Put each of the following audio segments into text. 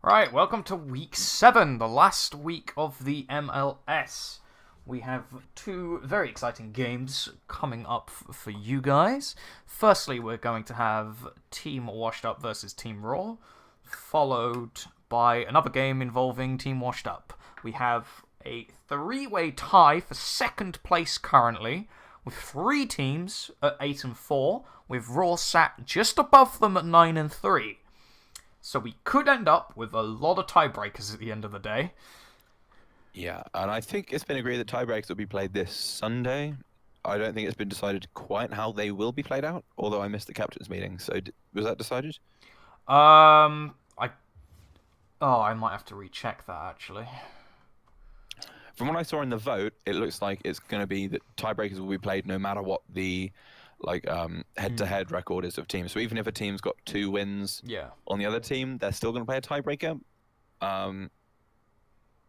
Right, welcome to week 7, the last week of the MLS. We have two very exciting games coming up for you guys. Firstly, we're going to have Team Washed Up versus Team Raw, followed by another game involving Team Washed Up. We have a three-way tie for second place currently, with three teams at 8 and 4, with Raw sat just above them at 9 and 3. So we could end up with a lot of tiebreakers at the end of the day. Yeah, and I think it's been agreed that tiebreaks will be played this Sunday. I don't think it's been decided quite how they will be played out, although I missed the captain's meeting. So was that decided? I might have to recheck that actually. From what I saw in the vote, it looks like it's going to be that tiebreakers will be played no matter what the head-to-head record is of teams. So even if a team's got 2 wins on the other team, they're still going to play a tiebreaker. I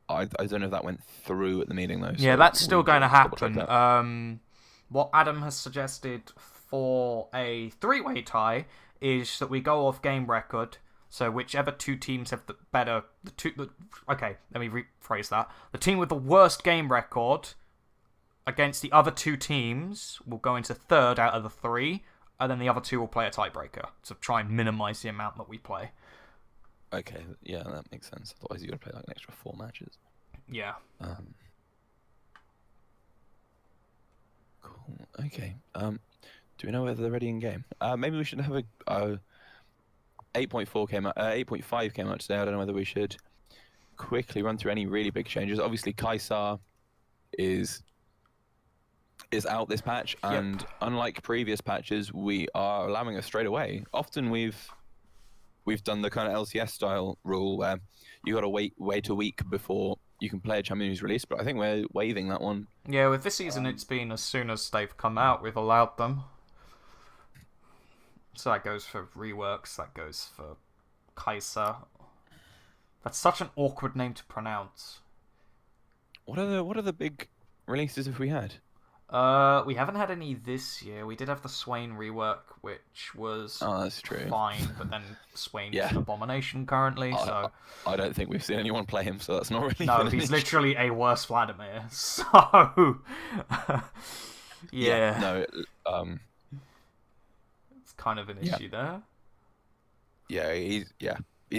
don't know if that went through at the meeting though. Yeah, so that's still going to happen. What Adam has suggested for a 3-way tie is that we go off game record. So whichever 2 teams have the better, okay, let me rephrase that. The team with the worst game record against the other 2 teams will go into third out of the 3, and then the other 2 will play a tiebreaker to try and minimize the amount that we play. Okay, yeah, that makes sense. Otherwise, you got to play like an extra 4 matches. Yeah. Cool. Okay. Do we know whether they're ready in game? Maybe we should have a 8.4 came out. 8.5 came out today. I don't know whether we should quickly run through any really big changes. Obviously, Kaisar is out this patch, and unlike previous patches, we are allowing us straight away. Often we've done the kind of LCS style rule where you got to wait a week before you can play a champion who's released, but I think we're waiving that one. Yeah, with this season it's been as soon as they've come out, we've allowed them. So that goes for Reworks, that goes for Kaiser. That's such an awkward name to pronounce. What are the big releases have we had? We haven't had any this year. We did have the Swain rework, which was that's true. Fine, but then Swain's an abomination currently, so... I don't think we've seen anyone play him, so that's not really... No, he's literally a worse Vladimir, so... No, it's kind of an issue there. Yeah, he's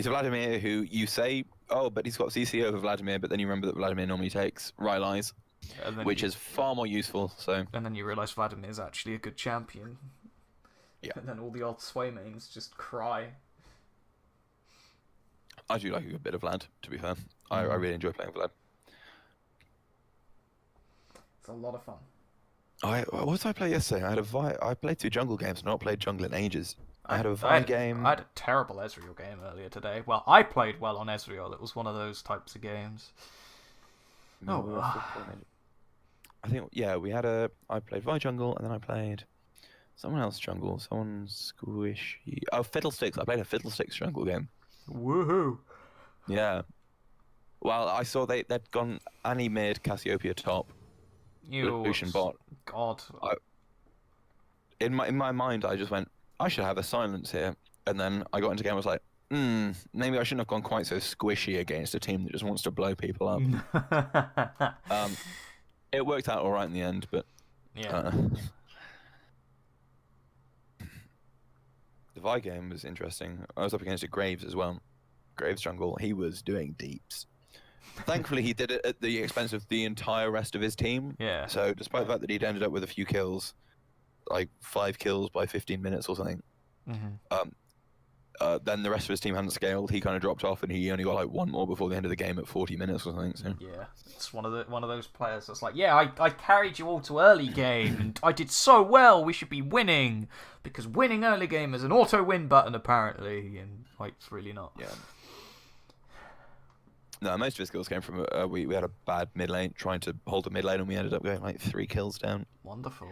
a Vladimir who you say, oh, but he's got CC over Vladimir, but then you remember that Vladimir normally takes Rylai's. Which is far more useful. So, and then you realise Vladimir's actually a good champion. Yeah. And then all the old Sway mains just cry. I do like a good bit of Vlad, to be fair. I really enjoy playing Vlad. It's a lot of fun. What did I play yesterday? I played 2 jungle games. I've not played jungle in ages. I had a Vi game. I had a terrible Ezreal game earlier today. Well, I played well on Ezreal. It was one of those types of games. I think we had I played Vi jungle and then I played someone else jungle. Someone squishy. Oh, Fiddlesticks. I played a Fiddlesticks jungle game. Woohoo! Yeah. Well, I saw they'd gone Annie mid, Cassiopeia top, Lucian bot. God. In my mind, I just went, I should have a silence here, and then I got into the game. I was like, maybe I shouldn't have gone quite so squishy against a team that just wants to blow people up. It worked out all right in the end, but the Vi game was interesting. I was up against a Graves as well. Graves jungle, he was doing deeps. Thankfully, he did it at the expense of the entire rest of his team. Yeah. So despite the fact that he'd ended up with a few kills, like 5 kills by 15 minutes or something, then the rest of his team hadn't scaled. He kind of dropped off, and he only got like 1 more before the end of the game at 40 minutes or something. So. Yeah, it's one of those players that's like, I carried you all to early game, and I did so well. We should be winning because winning early game is an auto win button apparently, and like it's really not. Yeah. No, most of his kills came from we had a bad mid lane trying to hold the mid lane, and we ended up going like 3 kills down. Wonderful.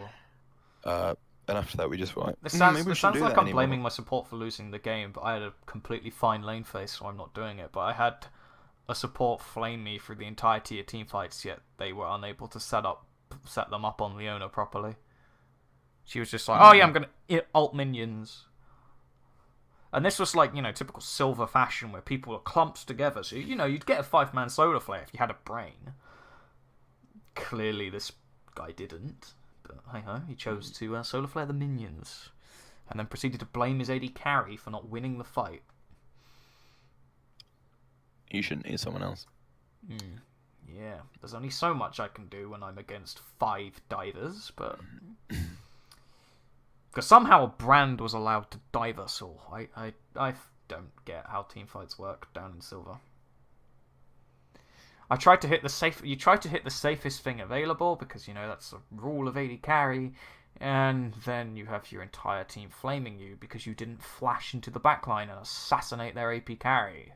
And after that, we just were like, It sounds like I'm blaming my support for losing the game, but I had a completely fine lane phase, so I'm not doing it. But I had a support flame me through the entirety of team fights, yet they were unable to set them up on Leona properly. She was just like, oh yeah, I'm going to alt minions. And this was like, typical silver fashion where people are clumped together. So, you'd get a 5-man solar flare if you had a brain. Clearly, this guy didn't. But hey-ho, he chose to solar flare the minions. And then proceeded to blame his AD carry for not winning the fight. You shouldn't need someone else. Yeah, there's only so much I can do when I'm against 5 divers, but... Because somehow a brand was allowed to dive us all. I don't get how teamfights work down in silver. I tried to hit the safe. You try to hit the safest thing available because that's a rule of AD carry, and then you have your entire team flaming you because you didn't flash into the backline and assassinate their AP carry.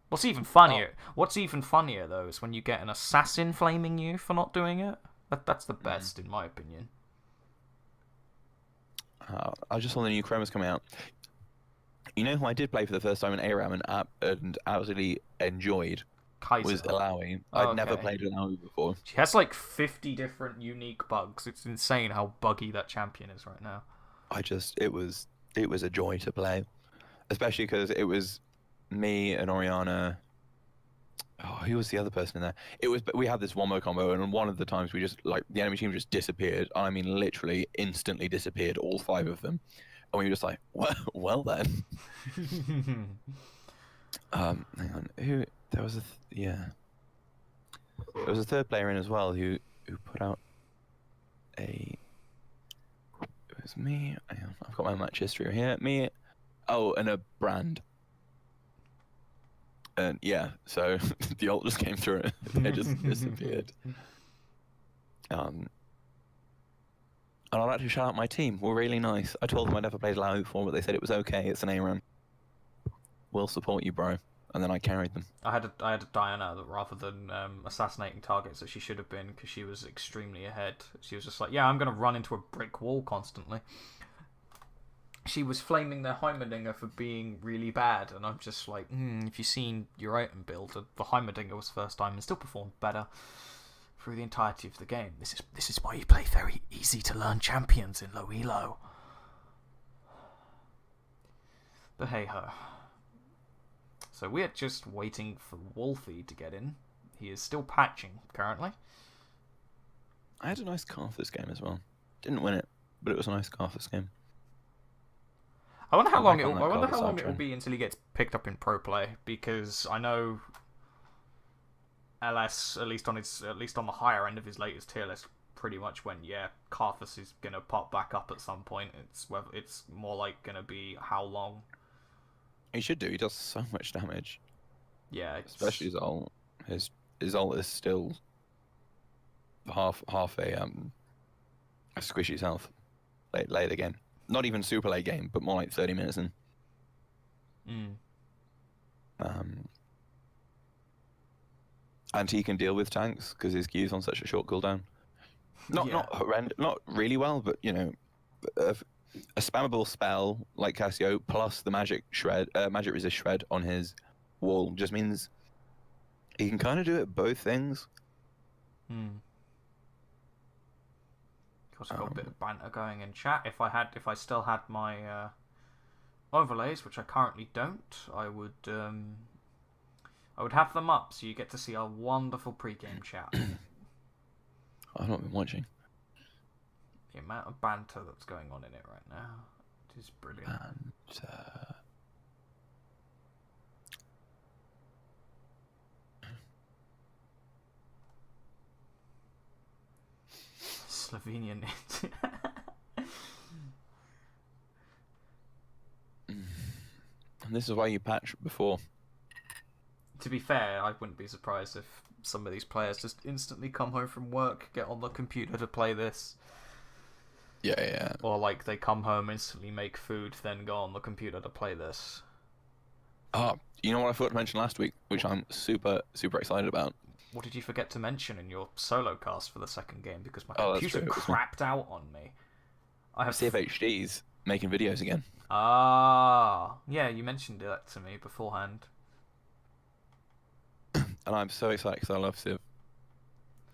What's even funnier though is when you get an assassin flaming you for not doing it. That's the best, in my opinion. I just saw the new Chromas coming out. You know who I did play for the first time in ARAM and absolutely enjoyed? Kaiser. Was Alawi. I'd never played with Alawi before. She has like 50 different unique bugs. It's insane how buggy that champion is right now. It was a joy to play. Especially because it was me and Oriana. Oh, who was the other person in there? We had this one-mo combo, and one of the times we just, the enemy team just disappeared. I mean, literally, instantly disappeared, all 5 of them. And we were just like, well then. Hang on, there was there was a third player in as well who put out it was me. Hang on, I've got my match history here. And a brand. And yeah, so the ult just came through it. It just disappeared. And I'd like to shout out my team. We're really nice. I told them I'd never played Lao before, but they said it was okay. It's an A-run. We'll support you, bro. And then I carried them. I had a Diana that rather than assassinating targets that she should have been because she was extremely ahead. She was just like, yeah, I'm going to run into a brick wall constantly. She was flaming their Heimerdinger for being really bad, and I'm just like, if you've seen your item build, the Heimerdinger was first time and still performed better through the entirety of the game. This is why you play very easy to learn champions in low elo. But hey ho. So we're just waiting for Wolfie to get in. He is still patching currently. I had a nice Carth this game as well. Didn't win it, but it was a nice Carth this game. I wonder how long it will be until he gets picked up in pro play, because I know LS, at least on the higher end of his latest tier list, pretty much went, Karthus is gonna pop back up at some point. It's more like gonna be how long. He should do. He does so much damage. Yeah, especially his ult. His ult is still half a squishy's health. Late again. Not even super late game, but more like 30 minutes in. And he can deal with tanks because his Q's on such a short cooldown. Not horrendous, not really well, but a spammable spell like Cassio plus the magic resist shred on his wall just means he can kind of do it both things. Also got a bit of banter going in chat. If I still had my overlays, which I currently don't, I would have them up so you get to see our wonderful pre-game chat. I've not been watching. The amount of banter that's going on in it right now, it is brilliant. Slovenian. And this is why you patch before. To be fair, I wouldn't be surprised if some of these players just instantly come home from work, get on the computer to play this. Yeah. Or like they come home, instantly make food, then go on the computer to play this. You know what I forgot to mention last week, which I'm super, super excited about? What did you forget to mention in your solo cast for the second game? Because my computer crapped out on me. I have CFHD's making videos again. Yeah, you mentioned that to me beforehand. And I'm so excited because I love Civ.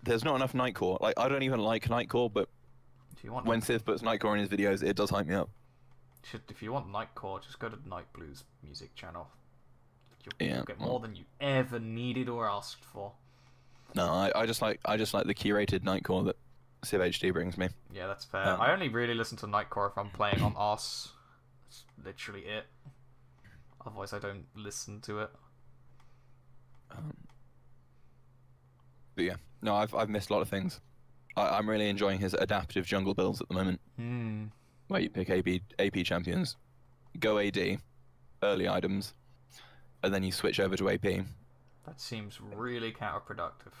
There's not enough Nightcore. I don't even like Nightcore, but when Civ puts Nightcore in his videos, it does hype me up. if you want Nightcore, just go to Night Blues music channel. Yeah, You'll get more than you ever needed or asked for. No, I just like the curated Nightcore that Civ HD brings me. Yeah, that's fair. I only really listen to Nightcore if I'm playing on OS. That's literally it. Otherwise, I don't listen to it. But yeah, no, I've missed a lot of things. I'm really enjoying his adaptive jungle builds at the moment. Where you pick AP champions, go AD, early items, and then you switch over to AP. That seems really counterproductive.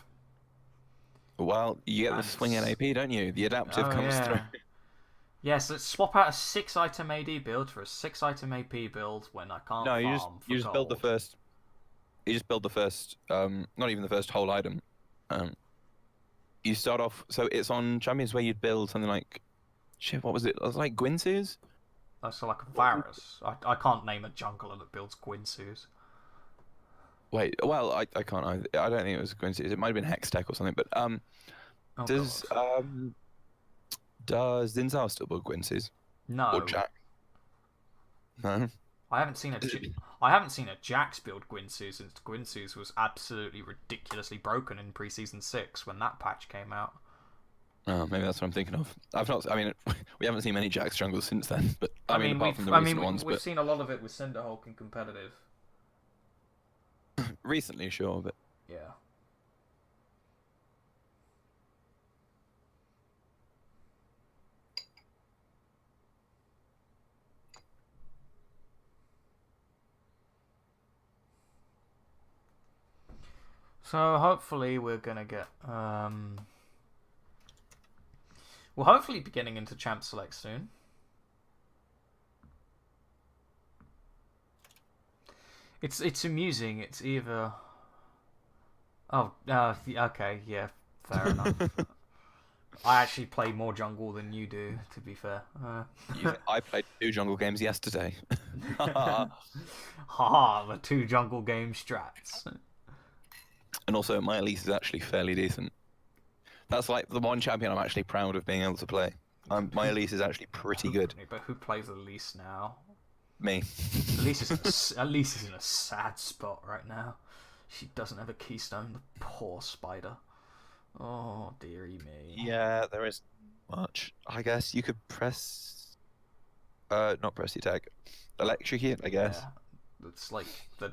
Well, you get the swing in AP, don't you? The adaptive comes through. Yes, let's swap out a 6-item AD build for a 6-item AP build when I can't farm you just build the first. You just build the first. Not even the first whole item. You start off. So it's on champions where you'd build something like. Shit, what was it? It was like Gwynsu's? That's like a Varus. I can't name a jungler that builds Gwynsu's. Wait, well, I can't. I don't think it was Gwynsu's. It might have been Hextech or something. But does Din Zhao still build Gwynsu's? No. Or Jack? No. I haven't seen a Jax build Gwynsu since Gwynsu's was absolutely ridiculously broken in preseason 6 when that patch came out. Oh, maybe that's what I'm thinking of. We haven't seen many Jax jungles since then, but apart from the recent ones. We've seen a lot of it with Cinderhulk in competitive. Recently, sure, but yeah. So hopefully we're gonna get we'll hopefully be getting into Champ Select soon. It's amusing. It's either okay, yeah, fair enough. I actually play more jungle than you do, to be fair. I played 2 jungle games yesterday. Haha, the 2 jungle game strats. And also, my Elise is actually fairly decent. That's like the one champion I'm actually proud of being able to play. My Elise is actually pretty good. But who plays Elise now? Me. Elise is in a sad spot right now. She doesn't have a keystone, the poor spider. Oh, dearie me. Yeah, there is much. I guess you could press... not press the attack. Electrocute, I guess. Yeah, it's like the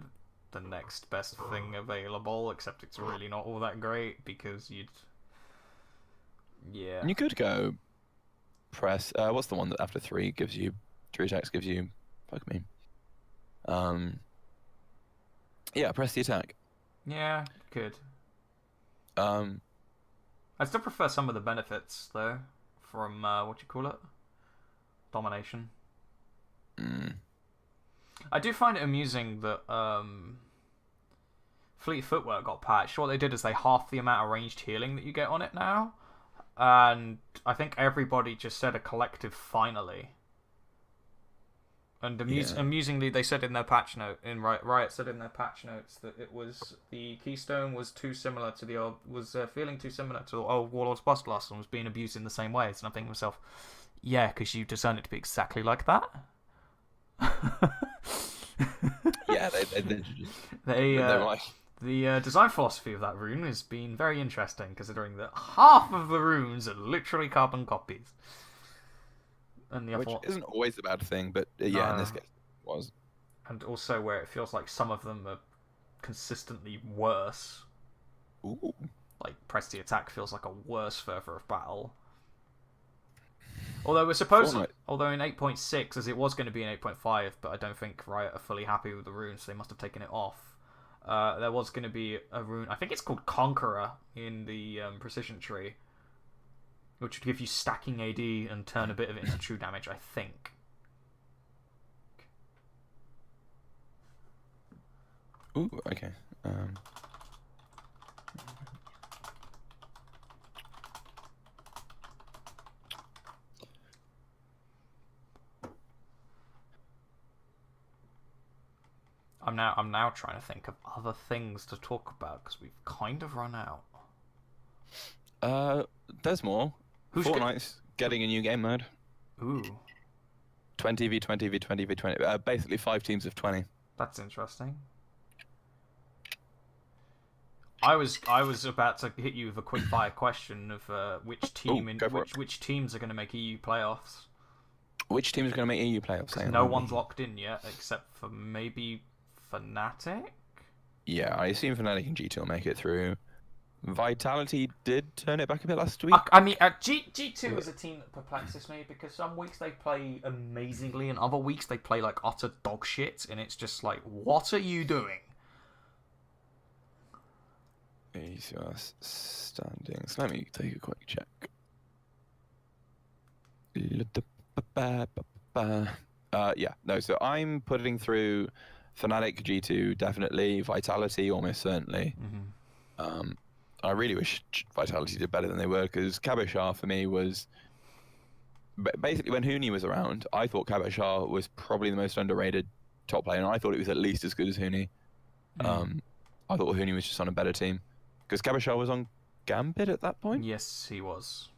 next best thing available, except it's really not all that great because you'd... Yeah. And you could go press... what's the one that after 3 gives you... 3 attacks gives you... Fuck me. Yeah, press the attack. Yeah, could. I still prefer some of the benefits, though, from, what you call it? Domination. I do find it amusing that, Fleet Footwork got patched. What they did is they halved the amount of ranged healing that you get on it now. And I think everybody just said a collective finally. And amusingly, they said in their patch note, Riot said in their patch notes that it was the Keystone was too similar to the old, feeling too similar to the old Warlord's Bloodlust and was being abused in the same ways. And I'm thinking to myself, yeah, because you designed it to be exactly like that. Yeah, the design philosophy of that rune has been very interesting, considering that half of the runes are literally carbon copies. And the Which other isn't always a bad thing, but yeah, in this case it was. And also where it feels like some of them are consistently worse. Ooh. Like, press the attack feels like a worse further of battle. Although we're supposed... Although in 8.6, as it was going to be in 8.5, but I don't think Riot are fully happy with the rune, so they must have taken it off. There was going to be a rune... I think it's called Conqueror in the Precision Tree. Which would give you stacking AD and turn a bit of it into true damage, I think. Ooh, okay. I'm now trying to think of other things to talk about because we've kind of run out. There's more. Fortnite's getting a new game mode. Ooh. 20 v 20 v 20 v 20. Basically 5 teams of 20. That's interesting. I was about to hit you with a quick fire question of which teams are going to make EU playoffs. Which teams are going to make EU playoffs? No one's locked in yet, except for maybe Fnatic. Yeah, I assume Fnatic and G2 will make it through. Vitality did turn it back a bit last week. I mean, G2 is a team that perplexes me because some weeks they play amazingly and other weeks they play like utter dog shit, and it's just like, what are you doing? ACS standings. Let me take a quick check. Yeah, no, so I'm putting through Fnatic, G2, definitely. Vitality, almost certainly. I really wish Vitality did better than they were, because Kabashar for me was... Basically, when Huni was around, I thought Kabashar was probably the most underrated top player, and I thought it was at least as good as Huni. I thought Huni was just on a better team. Because Kabashar was on Gambit at that point? Yes, he was.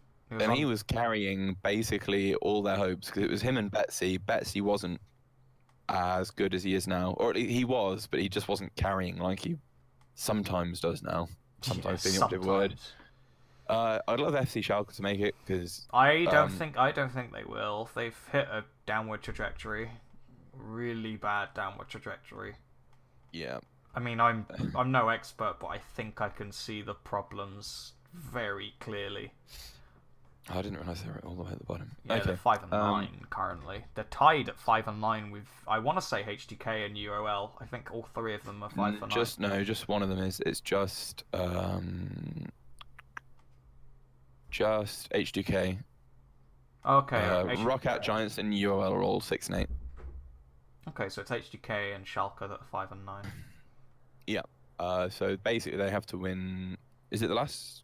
He was carrying basically all their hopes, because it was him and Betsy. Betsy wasn't as good as he is now. Or he was, but he just wasn't carrying like he sometimes does now. Sometimes being the operative word. I'd love FC Schalke to make it, because I don't think they will. They've hit a downward trajectory, really bad downward trajectory. Yeah. I mean, I'm no expert, but I think I can see the problems very clearly. I didn't realise they were all the way at the bottom. Yeah, okay. they're 5 and 9 currently. They're tied at 5 and 9 with, I want to say, HDK and UOL. I think all three of them are 5 and 9. Just one of them is. It's just HDK. Okay. Roccat Giants and UOL are all 6 and 8. Okay, so it's HDK and Schalke that are 5 and 9. Yeah. So basically, they have to win. Is it the last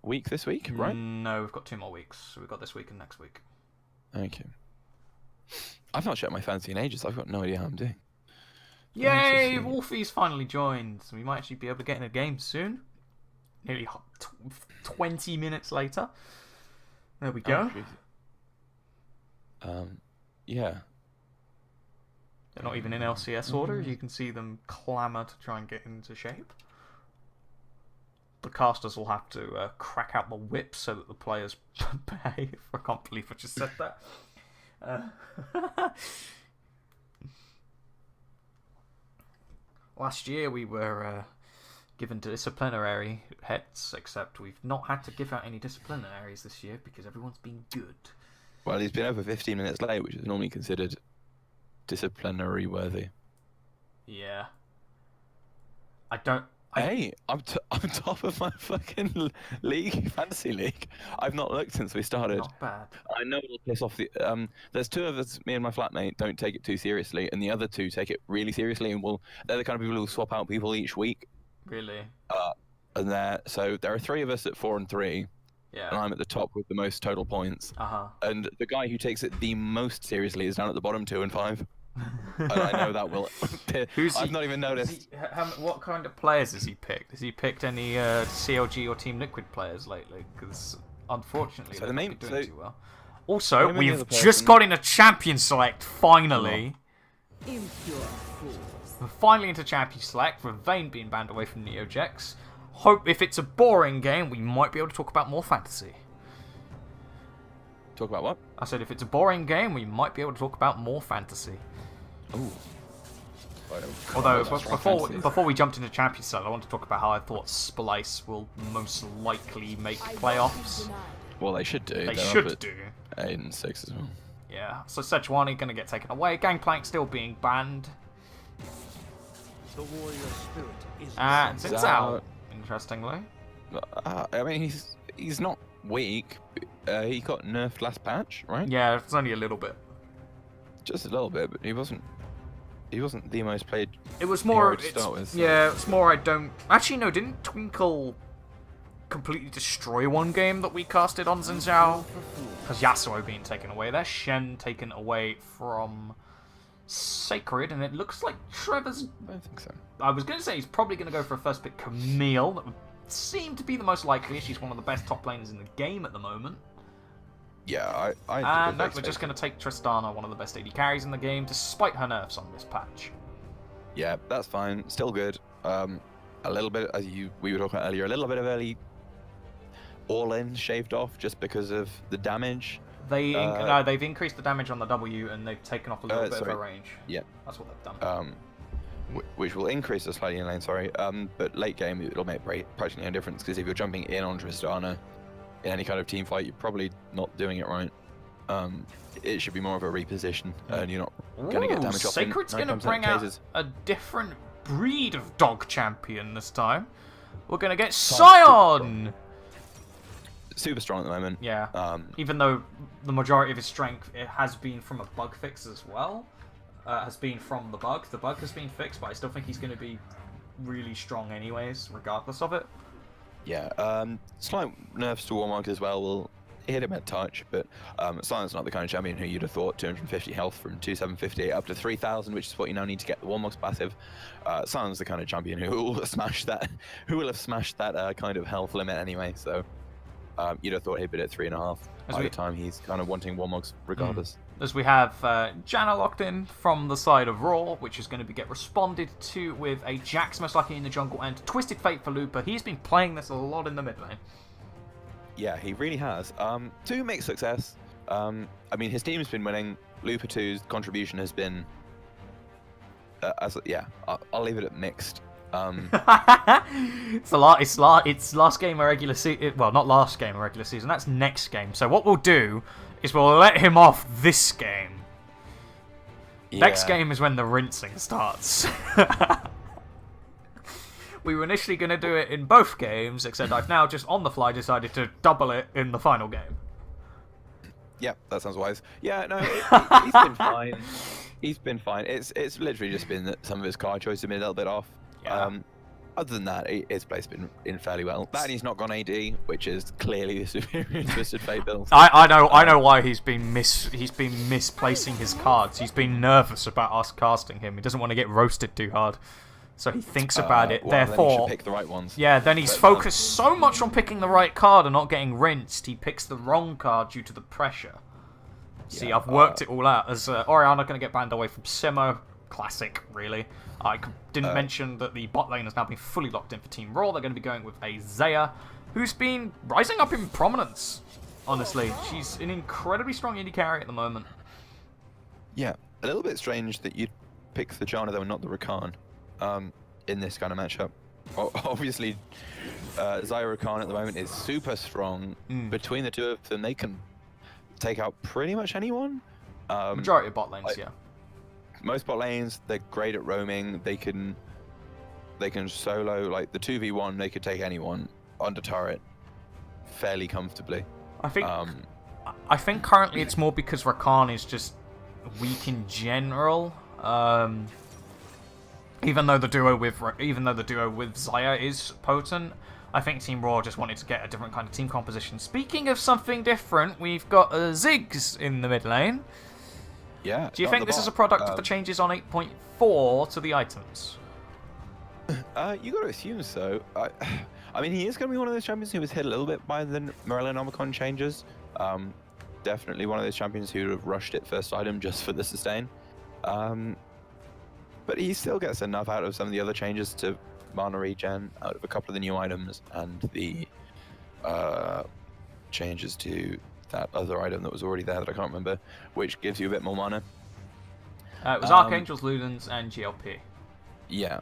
week this week, right? No, we've got 2 more weeks. We've got this week and next week. Okay. I've not checked my fantasy in ages. I've got no idea how I'm doing. Yay! Wolfie's finally joined. We might actually be able to get in a game soon. Nearly 20 minutes later. There we go. Yeah. They're not even in LCS order. You can see them clamour to try and get into shape. The casters will have to crack out the whip so that the players behave. I can't believe I just said that. Last year we were given disciplinary heads, except we've not had to give out any disciplinaries this year because everyone's been good. Well, he's been over 15 minutes late, which is normally considered disciplinary worthy. Yeah. Hey, I'm top of my fucking league, fantasy league. I've not looked since we started. Not bad. I know it'll piss off the... there's 2 of us, me and my flatmate, don't take it too seriously, and the other 2 take it really seriously, and they're the kind of people who will swap out people each week. Really? So there are 3 of us at 4 and 3. Yeah. And I'm at the top with the most total points. And the guy who takes it the most seriously is down at the bottom 2 and 5. And I know that will... I've not even noticed. What kind of players has he picked? Has he picked any CLG or Team Liquid players lately? Because unfortunately, they're not doing too well. Also, we've just got in a champion select, finally. We're finally into champion select, with Vayne being banned away from NeoJex. Hope if it's a boring game, we might be able to talk about more fantasy. Talk about what? I said if it's a boring game, we might be able to talk about more fantasy. Ooh. Although, before we jumped into Champions Select, I want to talk about how I thought Splice will most likely make playoffs. Well, they should do. They should do. 8 and 6 as well. Yeah, so Sejuani going to get taken away. Gangplank still being banned. The warrior spirit is And it's out, interestingly. I mean, he's not weak. He got nerfed last patch, right? Yeah, it's only a little bit. Just a little bit, but he wasn't the most played. It was more. To start with, so. Yeah, it's more. I don't actually no. Didn't Twinkle completely destroy one game that we casted on Xin Zhao? Because Yasuo being taken away there, Shen taken away from Sacred, and it looks like Trevor's. I don't think so. I was going to say he's probably going to go for a first pick Camille. That would seem to be the most likely. She's one of the best top laners in the game at the moment. Yeah, I And no, we're just going to take Tristana, one of the best AD carries in the game, despite her nerfs on this patch. Yeah, that's fine. Still good. A little bit, as we were talking about earlier, a little bit of early all-in shaved off just because of the damage. No, they've increased the damage on the W and they've taken off a little bit of her range. Yeah. That's what they've done. Which will increase the slightly in lane, sorry. But late game, it'll make practically no difference because if you're jumping in on Tristana in any kind of team fight, you're probably not doing it right. It should be more of a reposition, and you're not going to get damage off. Sacred's going to bring out a different breed of dog champion this time. We're going to get Scion! Super strong at the moment. Yeah. Even though the majority of his strength it has been from a bug fix as well. Has been from the bug. The bug has been fixed, but I still think he's going to be really strong anyways, regardless of it. Yeah. Slight nerfs to Warmog as well will hit him at touch, but Sion's not the kind of champion who you'd have thought 250 health from 2758 up to 3000, which is what you now need to get the Warmog's passive. Sion's the kind of champion who will have smashed that kind of health limit anyway, so you'd have thought he'd been at 3.5 by the time he's kind of wanting Warmogs regardless. As we have Janna locked in from the side of Raw, which is going to get responded to with a Jax most likely in the jungle and Twisted Fate for Looper. He's been playing this a lot in the mid lane. Yeah, he really has. To mixed success. I mean, his team's been winning. Looper 2's contribution has been... I'll leave it at mixed. It's last game of regular season. Well, not last game of regular season. That's next game. So what we'll do is we'll let him off this game. Yeah. Next game is when the rinsing starts. We were initially going to do it in both games, except I've now just on the fly decided to double it in the final game. Yep, that sounds wise. Yeah, no, he's been fine. He's been fine. It's literally just been that some of his card choices have been a little bit off. Yeah. Other than that, his play's been in fairly well. That and he's not gone AD, which is clearly the superior Twisted Fate build. I know why he's been misplacing his cards. He's been nervous about us casting him. He doesn't want to get roasted too hard. So he thinks about it, therefore... Then he should pick the right ones. Yeah, then he's focused so much on picking the right card and not getting rinsed, he picks the wrong card due to the pressure. See, yeah, I've worked it all out. As Orianna going to get banned away from Simo. Classic, really. I didn't mention that the bot lane has now been fully locked in for Team Raw. They're going to be going with a Zaya, who's been rising up in prominence, honestly. She's an incredibly strong indie carry at the moment. Yeah, a little bit strange that you'd pick the Janna, though, and not the Rakan. In this kind of matchup. Obviously, Zaya Rakan at the moment is super strong. Between the two of them, they can take out pretty much anyone. Majority of bot lanes, yeah. Most bot lanes, they're great at roaming. They can solo, like the 2v1, they could take anyone under turret fairly comfortably. I think currently it's more because Rakan is just weak in general. Even though the duo with Zaya is potent, I think Team Raw just wanted to get a different kind of team composition. Speaking of something different, we've got Ziggs in the mid lane. Yeah. Do you think this is a product of the changes on 8.4 to the items? You got to assume so. I mean, he is going to be one of those champions who was hit a little bit by the Morellonomicon changes. Definitely one of those champions who would have rushed it first item just for the sustain. But he still gets enough out of some of the other changes to mana regen, out of a couple of the new items, and the changes to that other item that was already there that I can't remember, which gives you a bit more mana. It was Archangels, Ludens, and GLP. Yeah,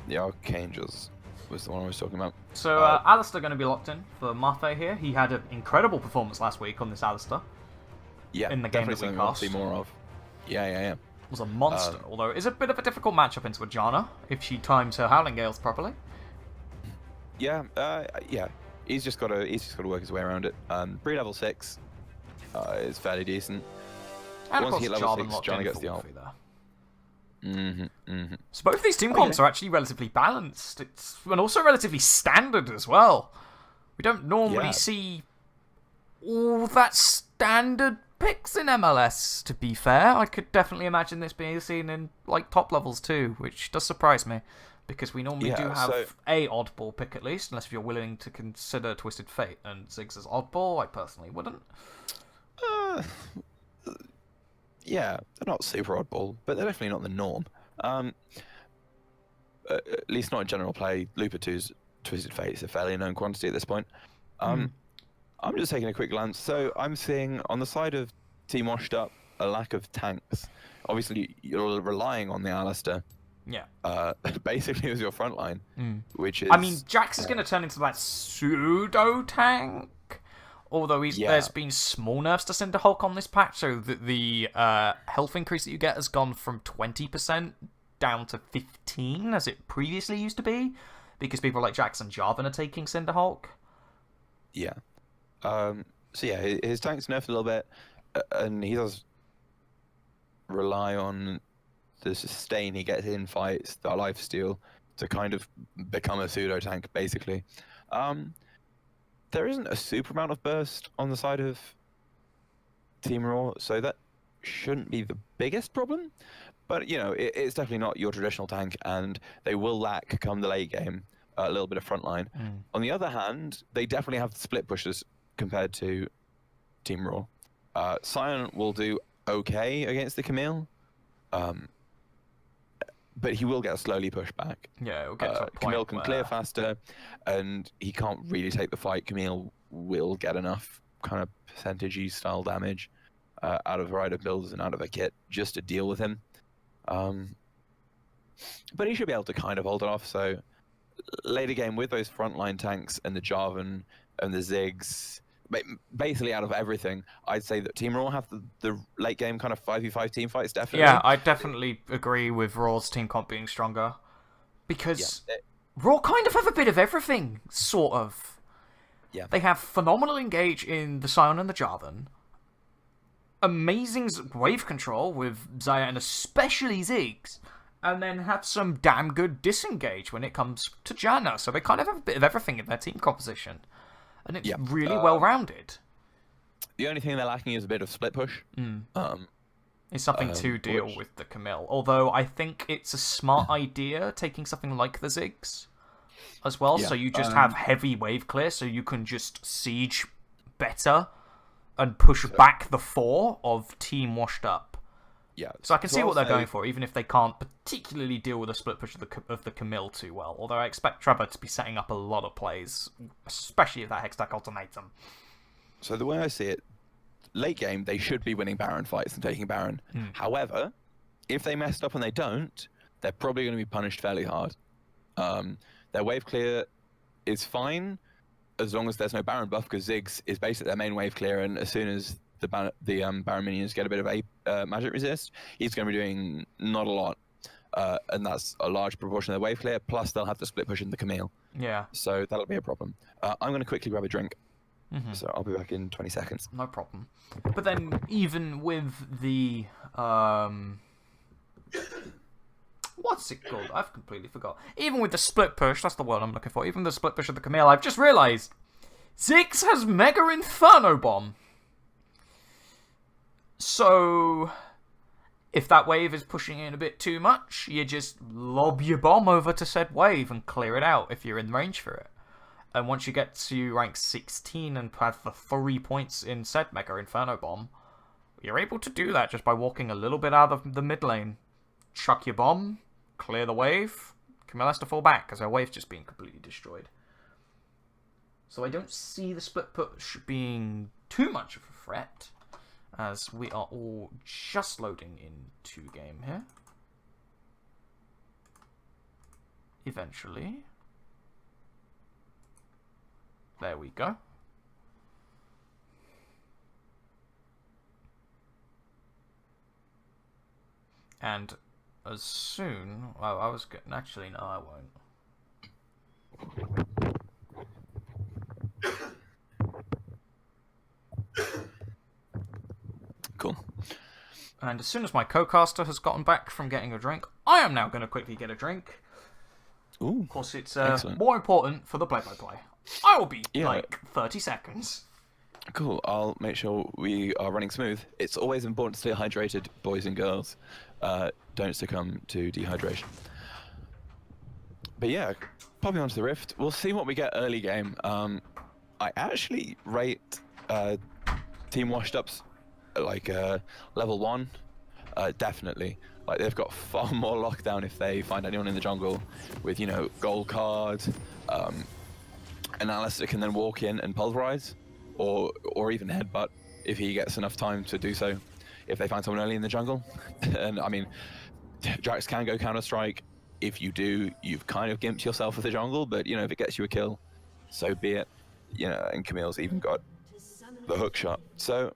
the Archangels was the one I was talking about. So Alistair going to be locked in for Mafe here. He had an incredible performance last week on this Alistair. Yeah, in the game that we cast. See more of. Yeah. Was a monster, although it is a bit of a difficult matchup into a Janna if she times her Howling Gales properly. Yeah, he's just got to work his way around it. Breed level 6 is fairly decent. And once of he course, hit level 6, Janna gets the ult. So both of these team comps are actually relatively balanced, and also relatively standard as well. We don't normally see all that standard picks in MLS, to be fair. I could definitely imagine this being seen in like top levels too, which does surprise me, because we normally do have a oddball pick at least, unless if you're willing to consider Twisted Fate, and Ziggs as oddball. I personally wouldn't. Yeah, they're not super oddball, but they're definitely not the norm. At least not in general play. Looper 2's Twisted Fate is a fairly known quantity at this point. I'm just taking a quick glance. So I'm seeing on the side of Team Washed Up a lack of tanks. Obviously, you're relying on the Alistair. Yeah. Basically, as your front line, which is. I mean, Jax is going to turn into that pseudo tank. Although there's been small nerfs to Cinder Hulk on this patch, so the health increase that you get has gone from 20% down to 15%, as it previously used to be, because people like Jax and Jarvan are taking Cinder Hulk. Yeah. So yeah, his tank's nerfed a little bit, and he does rely on the sustain he gets in fights, the lifesteal, to kind of become a pseudo tank, basically. There isn't a super amount of burst on the side of Team Raw, so that shouldn't be the biggest problem. But, you know, it's definitely not your traditional tank, and they will lack, come the late game, a little bit of frontline. On the other hand, they definitely have the split pushers compared to Team Raw. Sion will do okay against the Camille, but he will get slowly pushed back. Yeah, it'll get to a point Camille can where... clear faster, and he can't really take the fight. Camille will get enough kind of percentage-y style damage out of rider builds and out of a kit just to deal with him. But he should be able to kind of hold it off. So later game with those frontline tanks and the Jarvan and the Ziggs, basically out of everything, I'd say that Team Raw have the late game kind of 5v5 team fights, definitely. Yeah, I definitely agree with Raw's team comp being stronger. Because Raw kind of have a bit of everything, sort of. Yeah. They have phenomenal engage in the Sion and the Jarvan, amazing wave control with Xayah and especially Ziggs, and then have some damn good disengage when it comes to Janna. So they kind of have a bit of everything in their team composition. And it's really well-rounded. The only thing they're lacking is a bit of split push. It's something to deal with the Camille. Although I think it's a smart idea taking something like the Ziggs as well. Yeah, So you just have heavy wave clear, so you can just siege better and push back the 4 of Team Washed Up. Yeah. So I can see what they're going for, even if they can't particularly deal with the split push of the Camille too well. Although I expect Trevor to be setting up a lot of plays, especially if that Hextech ultimatum. So the way I see it, late game, they should be winning Baron fights and taking Baron. However, if they messed up and they don't, they're probably going to be punished fairly hard. Their wave clear is fine as long as there's no Baron buff, because Ziggs is basically their main wave clear, and as soon as the Baron minions get a bit of a magic resist, he's going to be doing not a lot. And that's a large proportion of their wave clear, plus they'll have to split push in the Camille. Yeah. So that'll be a problem. I'm going to quickly grab a drink. So I'll be back in 20 seconds. No problem. But then, even with the... what's it called? I've completely forgot. Even with the split push, that's the word I'm looking for, even the split push of the Camille, I've just realised Ziggs has Mega Inferno Bomb. So, if that wave is pushing in a bit too much, you just lob your bomb over to said wave and clear it out if you're in range for it. And once you get to rank 16 and have the 3 points in said Mega Inferno Bomb, you're able to do that just by walking a little bit out of the mid lane. Chuck your bomb, clear the wave, Camille has to fall back because her wave's just being completely destroyed. So I don't see the split push being too much of a threat, as we are all just loading into game here. Eventually. There we go. And as soon... Well, I was getting... Actually, no, I won't. Cool. And as soon as my co-caster has gotten back from getting a drink, I am now going to quickly get a drink. Ooh, of course, it's excellent. More important for the play-by-play. I will be, like, 30 seconds. Cool, I'll make sure we are running smooth. It's always important to stay hydrated, boys and girls. Don't succumb to dehydration. But yeah, popping onto the Rift, we'll see what we get early game. I actually rate Team Washed Up's like level 1, definitely. Like they've got far more lockdown if they find anyone in the jungle with, you know, gold card, analysis that can then walk in and pulverize, or even headbutt if he gets enough time to do so. If they find someone early in the jungle, and I mean, Jax can go counter strike. If you do, you've kind of gimped yourself with the jungle, but you know, if it gets you a kill, so be it. You know, and Camille's even got the hook shot. So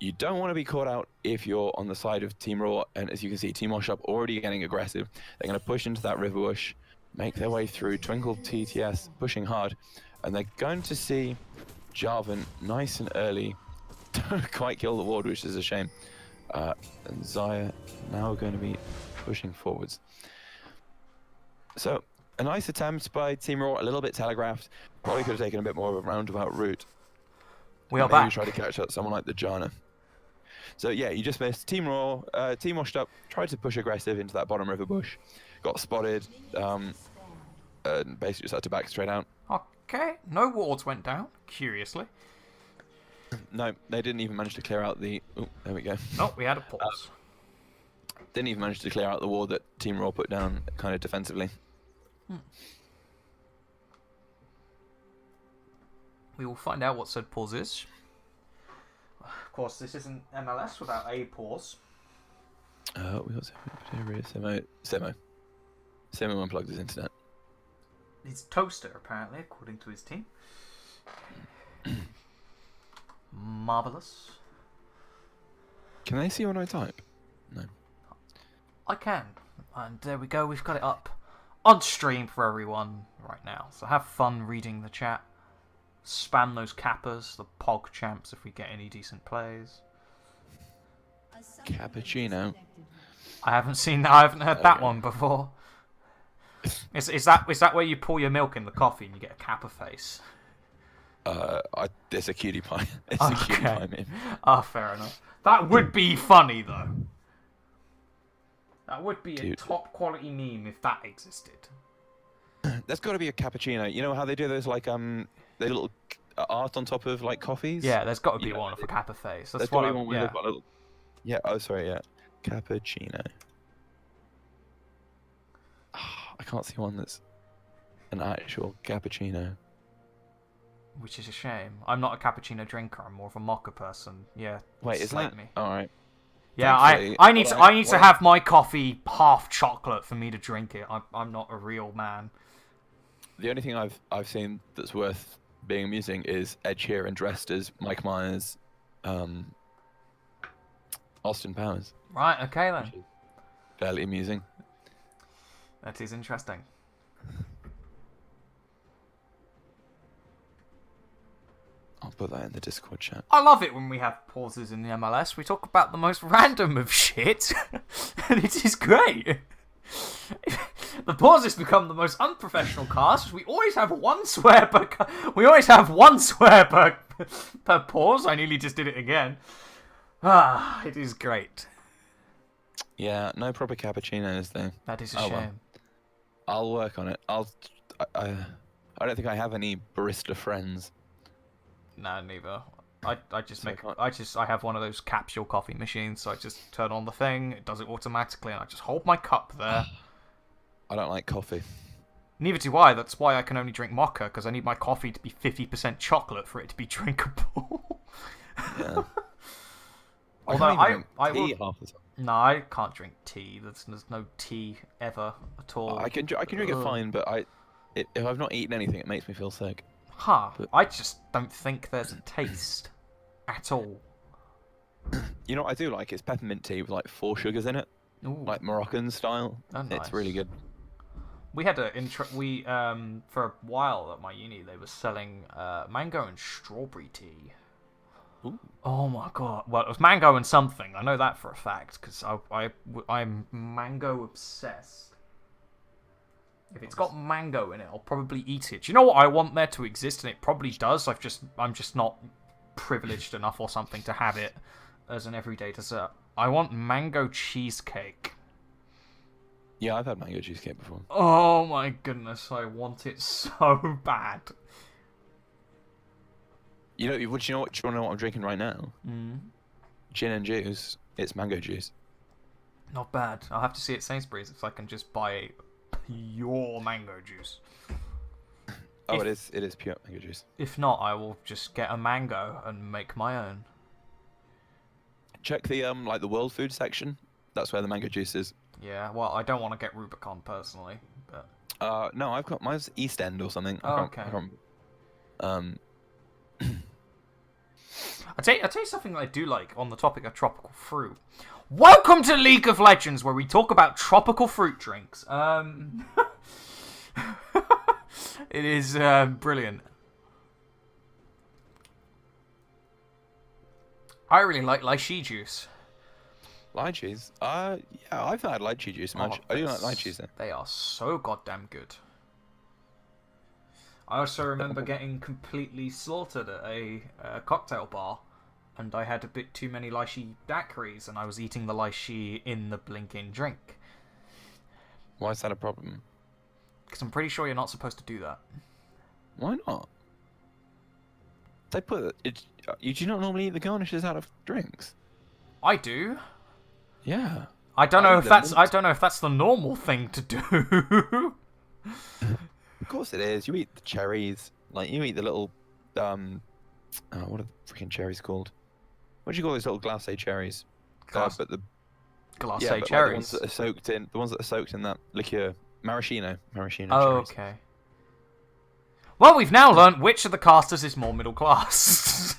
you don't want to be caught out if you're on the side of Team Raw, and as you can see, Team Wash Up already getting aggressive. They're going to push into that river bush, make their way through. Twinkle TTS pushing hard, and they're going to see Jarvan nice and early. Don't quite kill the ward, which is a shame. And Zaya now going to be pushing forwards. So a nice attempt by Team Raw, a little bit telegraphed. Probably could have taken a bit more of a roundabout route. We are Maybe back. try to catch up someone like the Janna. So yeah, you just missed. Team Raw, Team Washed Up tried to push aggressive into that bottom river bush, got spotted, and basically just had to back straight out. Okay, no wards went down, curiously. No, they didn't even manage to clear out the. Oh, there we go. Oh, we had a pause. Didn't even manage to clear out the wall that Team Raw put down, kind of defensively. We will find out what said pause is. Of course, this isn't MLS without a pause. We got Semo. Semo unplugged his internet. His toaster, apparently, according to his team. Marvellous. Can they see when I type? No. I can. And there we go, we've got it up on stream for everyone right now. So have fun reading the chat. Spam those kappas, the pog champs, if we get any decent plays. Cappuccino. I haven't heard that one before. Is that where you pour your milk in the coffee and you get a kappa face? It's a cutie pie. It's a cutie pie meme. Fair enough. That would be funny though. That would be a top quality meme if that existed. There's got to be a cappuccino. You know how they do those like the little art on top of like coffees? Yeah, there's got to be one for kappa face. That's There's got to what be one where they've got a little. Yeah. Oh, sorry. Yeah. Cappuccino. I can't see one that's an actual cappuccino. Which is a shame. I'm not a cappuccino drinker. I'm more of a mocha person. Yeah. Wait, is that me? all right? Yeah, Thankfully, I need to have my coffee half chocolate for me to drink it. I'm not a real man. The only thing I've seen that's worth being amusing is Ed Sheeran dressed as Mike Myers, Austin Powers. Right. Okay then. Fairly amusing. That is interesting. I'll put that in the Discord chat. I love it when we have pauses in the MLS. We talk about the most random of shit, and it is great. The pauses become the most unprofessional cast. We always have one swear per. Per pause. I nearly just did it again. It is great. Yeah, no proper cappuccinos though. That is a Oh, shame. well. I'll work on it. I don't think I have any barista friends. No, neither. I So I have one of those capsule coffee machines, so I just turn on the thing, it does it automatically, and I just hold my cup there. I don't like coffee. Neither do I. That's why I can only drink mocha, because I need my coffee to be 50% chocolate for it to be drinkable. Yeah. Although I will. Half the time. No, I can't drink tea. There's no tea ever at all. I can drink it fine, but if I've not eaten anything, it makes me feel sick. I just don't think there's a taste at all. You know what I do like? It's peppermint tea with like 4 sugars in it, Ooh. like Moroccan style. Oh, nice. It's really good. We had for a while at my uni they were selling mango and strawberry tea. Ooh. Oh my god! Well, it was mango and something. I know that for a fact because I'm mango obsessed. If it's got mango in it, I'll probably eat it. Do you know what I want there to exist? And it probably does. I'm just not privileged enough or something to have it as an everyday dessert. I want mango cheesecake. Yeah, I've had mango cheesecake before. Oh my goodness, I want it so bad. Do you want to know what I'm drinking right now? Mm. gin and juice, it's mango juice. Not bad. I'll have to see at Sainsbury's if I can just buy pure mango juice. Oh, it is pure mango juice. If not, I will just get a mango and make my own. Check the like the world food section. That's where the mango juice is. Yeah, well, I don't want to get Rubicon personally, but... No, I've got mine's East End or something. Oh, okay. I can't, I'll tell you something that I do like on the topic of tropical fruit. Welcome to League of Legends, where we talk about tropical fruit drinks. It is brilliant. I really like lychee juice. Lychees? Yeah, I've not had lychee juice much. I do like lychees though. They are so goddamn good. I also remember getting completely slaughtered at a cocktail bar, and I had a bit too many lychee daiquiris, and I was eating the lychee in the blinking drink. Why is that a problem? Because I'm pretty sure you're not supposed to do that. Why not? They put it. You do not normally eat the garnishes out of drinks. I do. Yeah. I don't know if that's the normal thing to do. Of course it is. You eat the cherries. Like you eat the little what are the freaking cherries called? What do you call those little glacé cherries? Glacé Glacé cherries. Like the ones that are soaked in that liqueur, maraschino Oh, cherries. okay. Well, we've now learnt which of the casters is more middle class.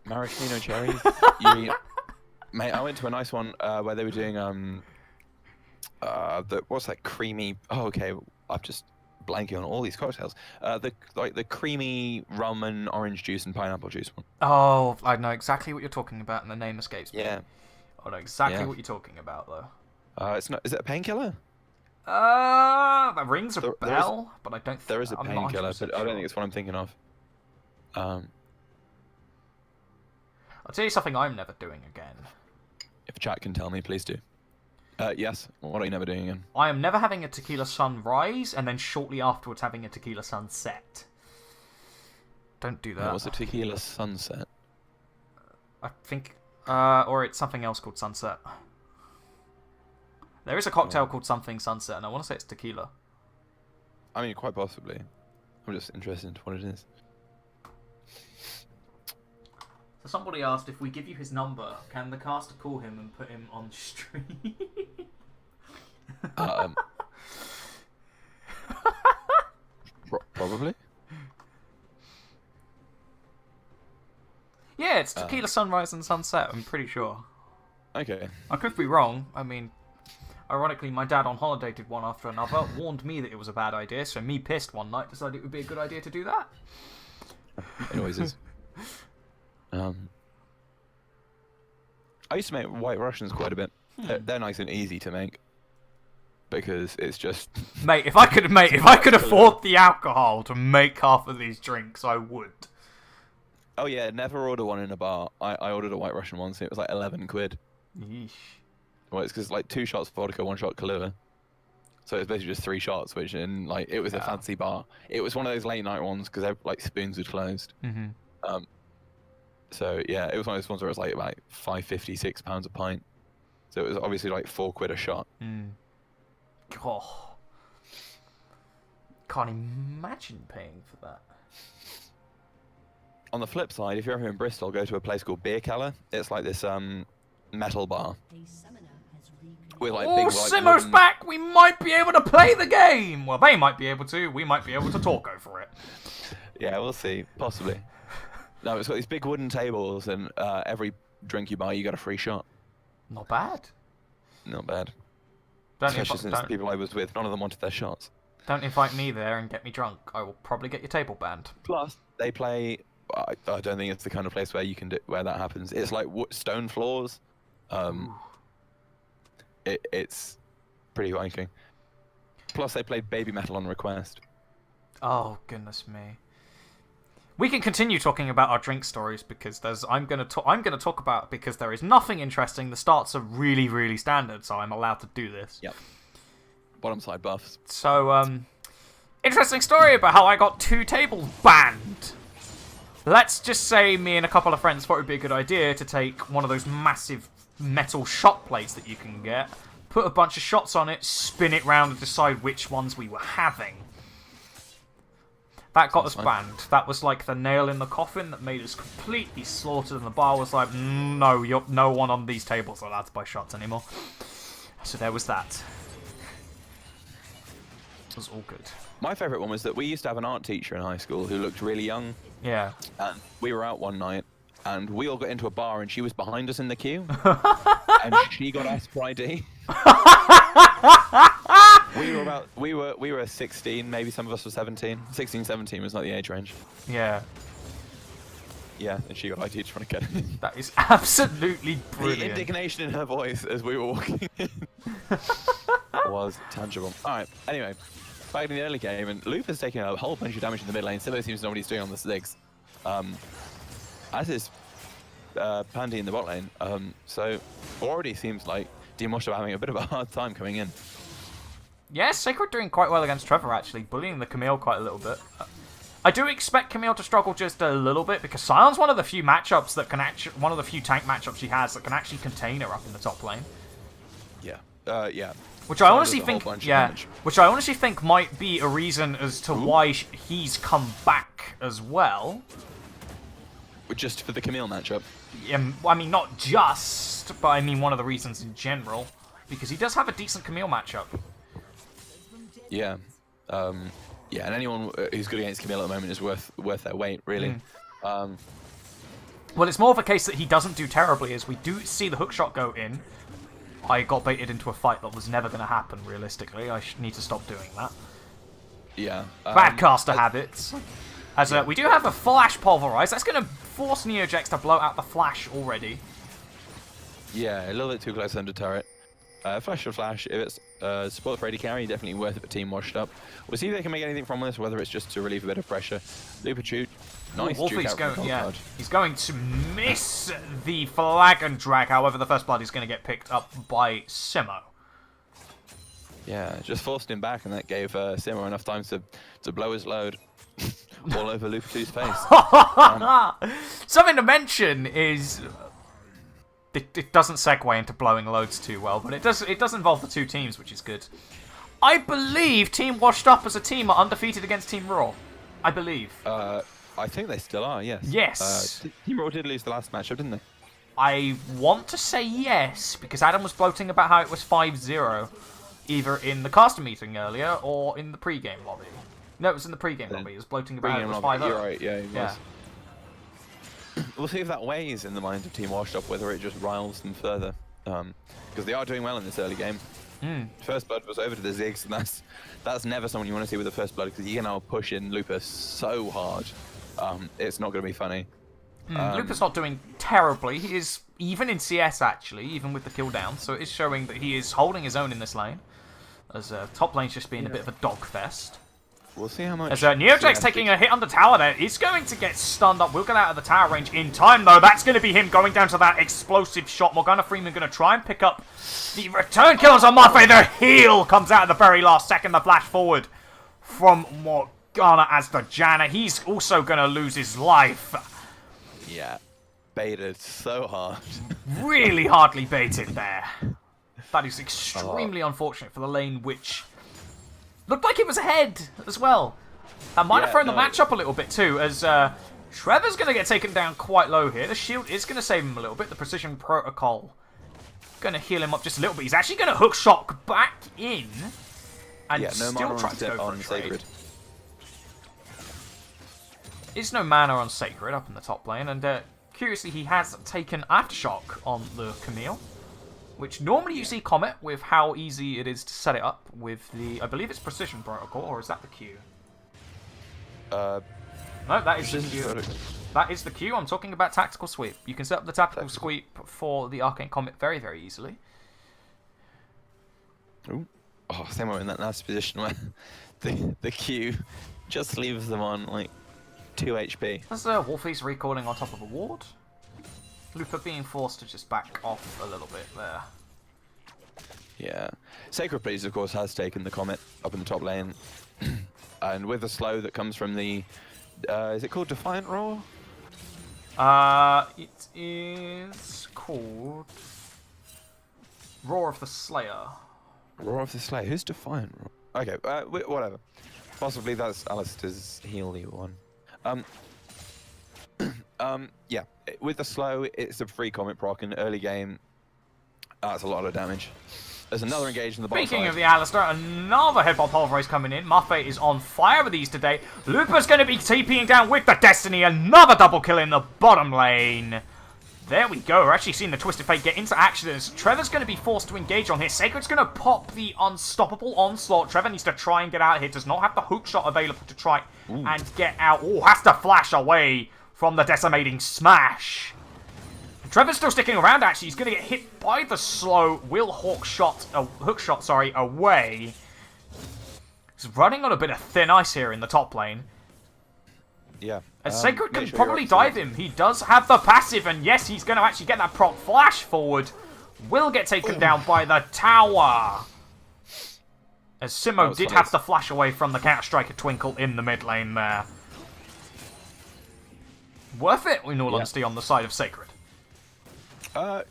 Maraschino cherries. You eat... Mate, I went to a nice one where they were doing what's that creamy? Oh, okay. I'm just blanking on all these cocktails. The creamy rum and orange juice and pineapple juice one. Oh, I know exactly what you're talking about, and the name escapes me. Yeah. I know exactly what you're talking about, though. It's not. Is it a painkiller? That rings a bell, but I don't. There is a painkiller, but I don't think sure. it's what I'm thinking of. I'll tell you something I'm never doing again. If chat can tell me, please do. Yes. What are you never doing again? I am never having a tequila sunrise, and then shortly afterwards having a tequila sunset. Don't do that. What's a tequila sunset? I think, or it's something else called sunset. There is a cocktail called something sunset, and I want to say it's tequila. I mean, quite possibly. I'm just interested in what it is. So somebody asked, if we give you his number, can the caster call him and put him on stream? Probably. Yeah, it's tequila sunrise and sunset, I'm pretty sure. Okay. I could be wrong. I mean, ironically, my dad on holiday did one after another, warned me that it was a bad idea, so me pissed one night, decided it would be a good idea to do that. It always is. I used to make White Russians quite a bit. They're nice and easy to make because it's just. Mate, if I could afford the alcohol to make half of these drinks, I would. Oh yeah, never order one in a bar. I ordered a White Russian once. And it was like 11 quid. Yeesh. Well, it's because like 2 shots of vodka, 1 shot Kahlua. So it's basically just 3 shots, which in like it was a fancy bar. It was one of those late night ones because like spoons had closed. Mm-hmm. So yeah, it was one of those ones where it was like about £5.50, £6 a pint. So it was obviously like 4 quid a shot. Mm. Oh. Can't imagine paying for that. On the flip side, if you're ever in Bristol, go to a place called Beer Keller. It's like this metal bar. With like big, like, Simmer's wooden... back! We might be able to play the game! Well, they might be able to. We might be able to talk over it. Yeah, we'll see. Possibly. No, it's got these big wooden tables, and every drink you buy, you get a free shot. Not bad. Not bad. Don't Especially since the people I was with, none of them wanted their shots. Don't invite me there and get me drunk. I will probably get your table banned. Plus, they play... I don't think it's the kind of place where you can where that happens. It's like stone floors. It's pretty wanking. Plus, they played baby metal on request. Oh goodness me. We can continue talking about our drink stories because I'm gonna talk about because there is nothing interesting. The starts are really, really standard, so I'm allowed to do this. Yep. Bottom side buffs. So interesting story about how I got 2 tables banned. Let's just say me and a couple of friends thought it would be a good idea to take one of those massive metal shot plates that you can get, put a bunch of shots on it, spin it round and decide which ones we were having. That got us banned. That was like the nail in the coffin that made us completely slaughtered, and the bar was like, no, no one on these tables are allowed to buy shots anymore. So there was that. It was all good. My favourite one was that we used to have an art teacher in high school who looked really young. Yeah. And we were out one night, and we all got into a bar, and she was behind us in the queue. And she got asked for ID. we were 16, maybe some of us were 17. 16, 17 was not the age range. Yeah. Yeah, and she got ID trying to get it. That is absolutely brilliant. The indignation in her voice as we were walking in was tangible. Alright, anyway, back in the early game, and Loop is taking a whole bunch of damage in the mid lane. Similar seems to know what he's doing on the Ziggs. As is Pandy in the bot lane. So already seems like Team Wash are having a bit of a hard time coming in. Yeah, Sacred doing quite well against Trevor, actually, bullying the Camille quite a little bit. I do expect Camille to struggle just a little bit, because Sion's one of the few matchups that can actually, one of the few tank matchups she has that can actually contain her up in the top lane. Yeah, yeah. Which I honestly think, which I honestly think might be a reason as to why he's come back as well. Just for the Camille matchup. I mean, not just, but I mean one of the reasons in general, because he does have a decent Camille matchup. Yeah, yeah, and anyone who's good against Camille at the moment is worth their weight, really. Well, it's more of a case that he doesn't do terribly, as we do see the hookshot go in. I got baited into a fight that was never going to happen, realistically. I need to stop doing that. Yeah. Bad caster habits. As we do have a Flash Pulverize. That's going to force Neojex to blow out the Flash already. Yeah, a little bit too close under turret. Flash for Flash, if it's support for AD carry, definitely worth it for Team Washed Up. We'll see if they can make anything from this, whether it's just to relieve a bit of pressure. Lupachu, nice juke out from the card. He's going to miss the flag and drag, however the first blood is going to get picked up by Simo. Yeah, just forced him back, and that gave Simo enough time to blow his load all over Lupachu's face. Something to mention is... It doesn't segue into blowing loads too well, but it does involve the two teams, which is good. I believe Team Washed Up as a team are undefeated against Team Raw. I believe. I think they still are, yes. Yes. Team Raw did lose the last matchup, didn't they? I want to say yes, because Adam was gloating about how it was 5-0, either in the caster meeting earlier or in the pre-game lobby. No, it was in the pre-game lobby. He was gloating about it was 5-0. You're right, yeah, he was. We'll see if that weighs in the minds of Team Washed Up, whether it just riles them further. Because they are doing well in this early game. First blood was over to the Ziggs, and that's never someone you want to see with the first blood, because you can now push in Lupus so hard. It's not going to be funny. Lupus not doing terribly. He is even in CS, actually, even with the kill down. So it is showing that he is holding his own in this lane. As top lane's just being a bit of a dog fest. We'll see how much... As Neojack's taking a hit on the tower there. He's going to get stunned up. We'll get out of the tower range in time, though. That's going to be him going down to that explosive shot. Morgana Freeman going to try and pick up the return kills on Marfe. The heal comes out at the very last second. The flash forward from Morgana as the Janna. He's also going to lose his life. Yeah. Baited so hard. Really hardly baited there. That is extremely unfortunate for the lane, which... looked like it was ahead as well. That might have thrown the match up a little bit too, as Trevor's going to get taken down quite low here. The shield is going to save him a little bit. The precision protocol going to heal him up just a little bit. He's actually going to hook shock back in and still try to go for a trade. There's no mana on Sacred up in the top lane, and curiously he has taken Aftershock on the Camille. Which normally you see Comet with how easy it is to set it up with the, I believe it's Precision Protocol, or is that the Q? No, that is the Q. That is the Q. I'm talking about Tactical Sweep. You can set up the Tactical Sweep for the Arcane Comet very, very easily. Ooh. Oh, same way in that last position where the Q just leaves them on like 2 HP. There's Wolfie's recalling on top of a ward. Lupa being forced to just back off a little bit there. Yeah. Sacred Please, of course, has taken the Comet up in the top lane. And with the slow that comes from the... is it called Defiant Roar? It is called Roar of the Slayer. Roar of the Slayer. Who's Defiant? Okay, whatever. Possibly that's Alistair's Healy one. Yeah. With the slow, it's a free comet proc in early game. That's a lot of damage. There's another engage in the bottom Speaking side. of the Alistair, another Headbutt Pulverize coming in. Muffet is on fire with these today. Lupa's going to be TPing down with the Destiny. Another double kill in the bottom lane. There we go. We're actually seeing the Twisted Fate get into action as Trevor's going to be forced to engage on here. Sacred's going to pop the unstoppable onslaught. Trevor needs to try and get out here. Does not have the hook shot available to try and get out. Oh, has to flash away from the decimating smash. Trevor's still sticking around, actually. He's going to get hit by the slow. Will hook shot away. He's running on a bit of thin ice here in the top lane. Yeah. As Sacred can make sure probably you're dive him. He does have the passive, and yes, he's going to actually get that proc flash forward. Will get taken down by the tower. As Simo did have to flash away from the Counter-Striker Twinkle in the mid lane there. Worth it, in all honesty, on the side of Sacred.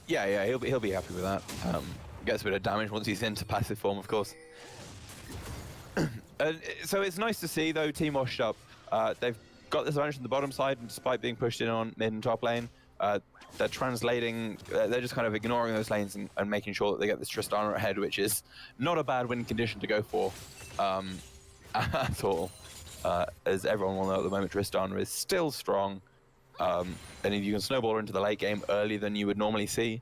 Yeah, he'll be happy with that. Gets a bit of damage once he's into passive form, of course. So it's nice to see, though, team washed up. They've got this advantage on the bottom side, and despite being pushed in on mid and top lane, they're translating, they're just kind of ignoring those lanes and making sure that they get this Tristana ahead, which is not a bad win condition to go for at all. As everyone will know at the moment, Tristana is still strong. And if you can snowball her into the late game earlier than you would normally see,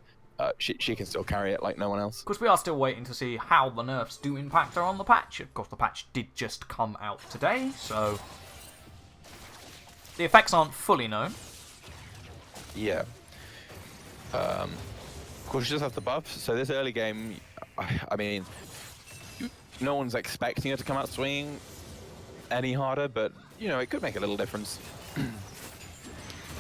she can still carry it like no one else. Of course, we are still waiting to see how the nerfs do impact her on the patch. Of course, the patch did just come out today, so the effects aren't fully known. Yeah. Of course, she does have the buffs, so this early game, I mean, no one's expecting her to come out swinging any harder, but, you know, it could make a little difference.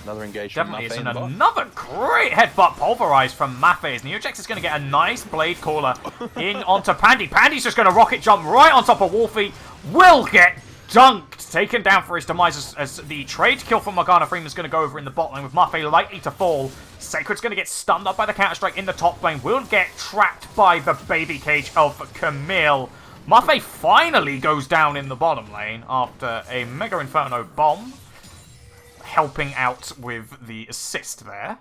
Another engagement. Definitely isn't. Another great headbutt pulverize from Maffei. Neojax is going to get a nice blade caller in onto Pandy. Pandy's just going to rocket jump right on top of Wolfie. Will get dunked. Taken down for his demise as the trade kill from Morgana Freeman's going to go over in the bot lane with Maffei likely to fall. Sacred's going to get stunned up by the Counter-Strike in the top lane. Will get trapped by the baby cage of Camille. Maffei finally goes down in the bottom lane after a Mega Inferno bomb. Helping out with the assist there.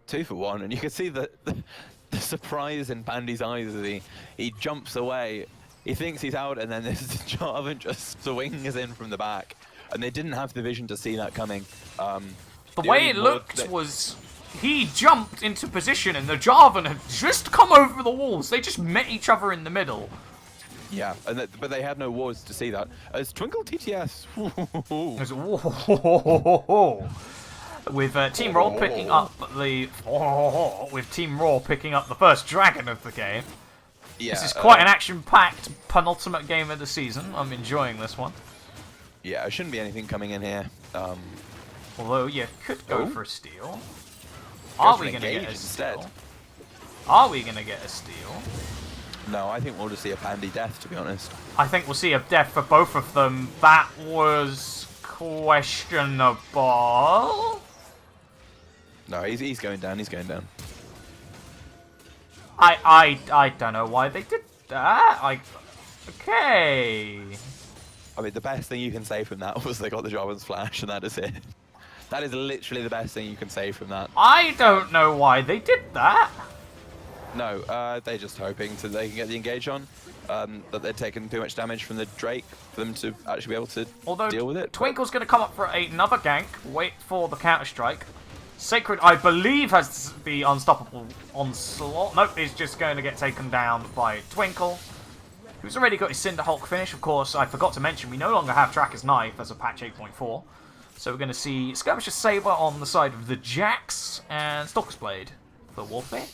2 for 1, and you can see the surprise in Pandy's eyes as he jumps away. He thinks he's out, and then this Jarvan just swings in from the back. And they didn't have the vision to see that coming. The way it looked was he jumped into position, and the Jarvan had just come over the walls. They just met each other in the middle. Yeah, but they had no wards to see that. As Twinkle TTS. With Team Raw picking up the first dragon of the game. Yeah, this is quite an action-packed penultimate game of the season. I'm enjoying this one. Yeah, there shouldn't be anything coming in here. Although you could go for a steal. Are we going to get a instead? steal? Are we going to get a steal? No, I think we'll just see a Pandy death, to be honest. I think we'll see a death for both of them. That was questionable. No, he's going down. He's going down. I don't know why they did that. Okay. I mean, the best thing you can say from that was they got the Jarvan's flash, and that is it. That is literally the best thing you can say from that. I don't know why they did that. No, they're just hoping they can get the engage on. That they're taking too much damage from the Drake for them to actually be able to deal with it. Twinkle's going to come up for another gank. Wait for the Counter-Strike. Sacred, I believe, has the unstoppable onslaught. Nope, is just going to get taken down by Twinkle, who's already got his Cinder Hulk finish. Of course, I forgot to mention, we no longer have Tracker's Knife as a patch 8.4. So we're going to see Skirmisher's Saber on the side of the Jax and Stalker's Blade for Warfare.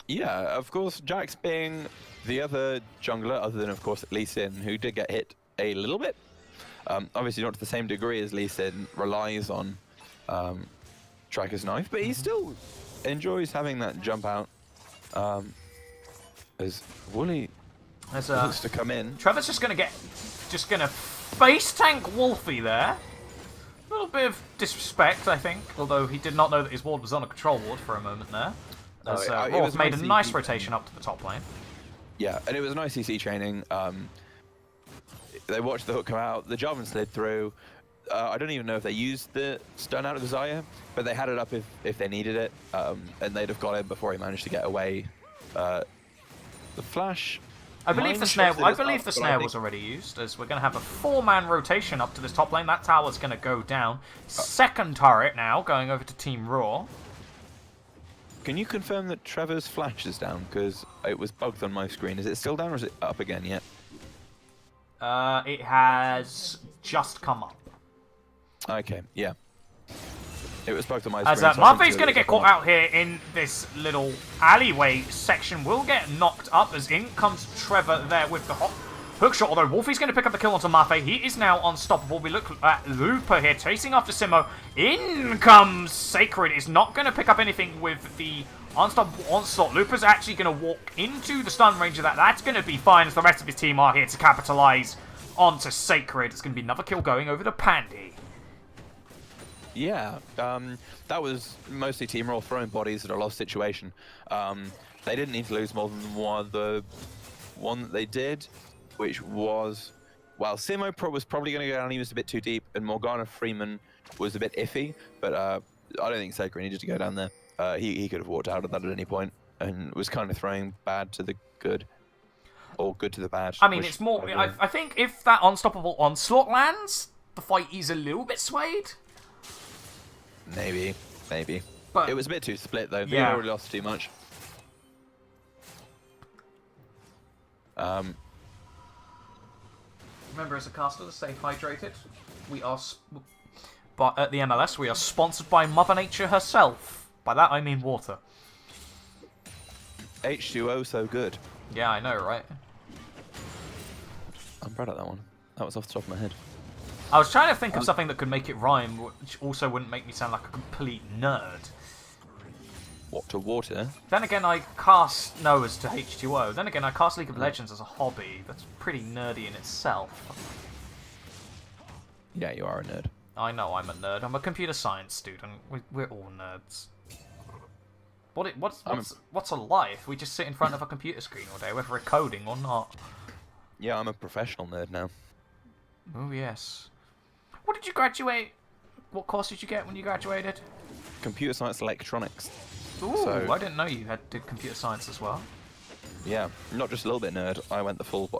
Yeah, of course, Jax being the other jungler, other than, of course, Lee Sin, who did get hit a little bit. Obviously not to the same degree as Lee Sin, relies on Tracker's Knife, but he still enjoys having that jump out. As Wooly looks to come in. Trevor's just going to face tank Wolfie there. A little little bit of disrespect, I think, although he did not know that his ward was on a control ward for a moment there. As it Rolf was made a nice nice CC rotation up to the top lane. Yeah, and it was a nice CC training. They watched the hook come out, the Jarvan slid through. I don't even know if they used the stun out of the Xayah, but they had it up if they needed it, and they'd have got him before he managed to get away. The flash... I believe the snare was already used, as we're going to have a 4-man rotation up to this top lane. That tower's going to go down. Second turret now, going over to Team Raw. Can you confirm that Trevor's flash is down? Because it was bugged on my screen. Is it still down or is it up again yet? It has just come up. Okay, yeah. It was bugged on my screen. As Murphy's going to get caught out here in this little alleyway section. Will get knocked up as in comes Trevor there with the hook shot. Although Wolfie's going to pick up the kill onto Murphy. He is now unstoppable. We look at Looper here chasing after Simo. In comes Sacred. Is not going to pick up anything with the unstoppable onslaught. Looper's actually going to walk into the stun range of that. That's going to be fine as the rest of his team are here to capitalize onto Sacred. It's going to be another kill going over to Pandy. Yeah, that was mostly Team Raw throwing bodies at a lost situation. They didn't need to lose more than one. The one that they did, which was, well, Simo was probably going to go down. He was a bit too deep, and Morgana Freeman was a bit iffy. But I don't think Sacred needed to go down there. He could have walked out of that at any point, and was kind of throwing bad to the good, or good to the bad. I mean, it's more. I think if that unstoppable onslaught lands, the fight is a little bit swayed. Maybe. But it was a bit too split, though. They yeah. already lost too much. Remember, as a caster, to stay hydrated. We are, but at the MLS, we are sponsored by Mother Nature herself. By that, I mean water. H2O, so good. Yeah, I know, right? I'm proud of that one. That was off the top of my head. I was trying to think of something that could make it rhyme, which also wouldn't make me sound like a complete nerd. What, to water? Then again, I cast Noah's to H2O. Then again, I cast League of Legends as a hobby. That's pretty nerdy in itself. Yeah, you are a nerd. I know I'm a nerd. I'm a computer science student. We're all nerds. What's a life? We just sit in front of a computer screen all day, whether we're coding or not. Yeah, I'm a professional nerd now. Oh, yes. What did you graduate? What course did you get when you graduated? Computer science electronics. Ooh, So- I didn't know you did computer science as well. Yeah, not just a little bit nerd. I went the full.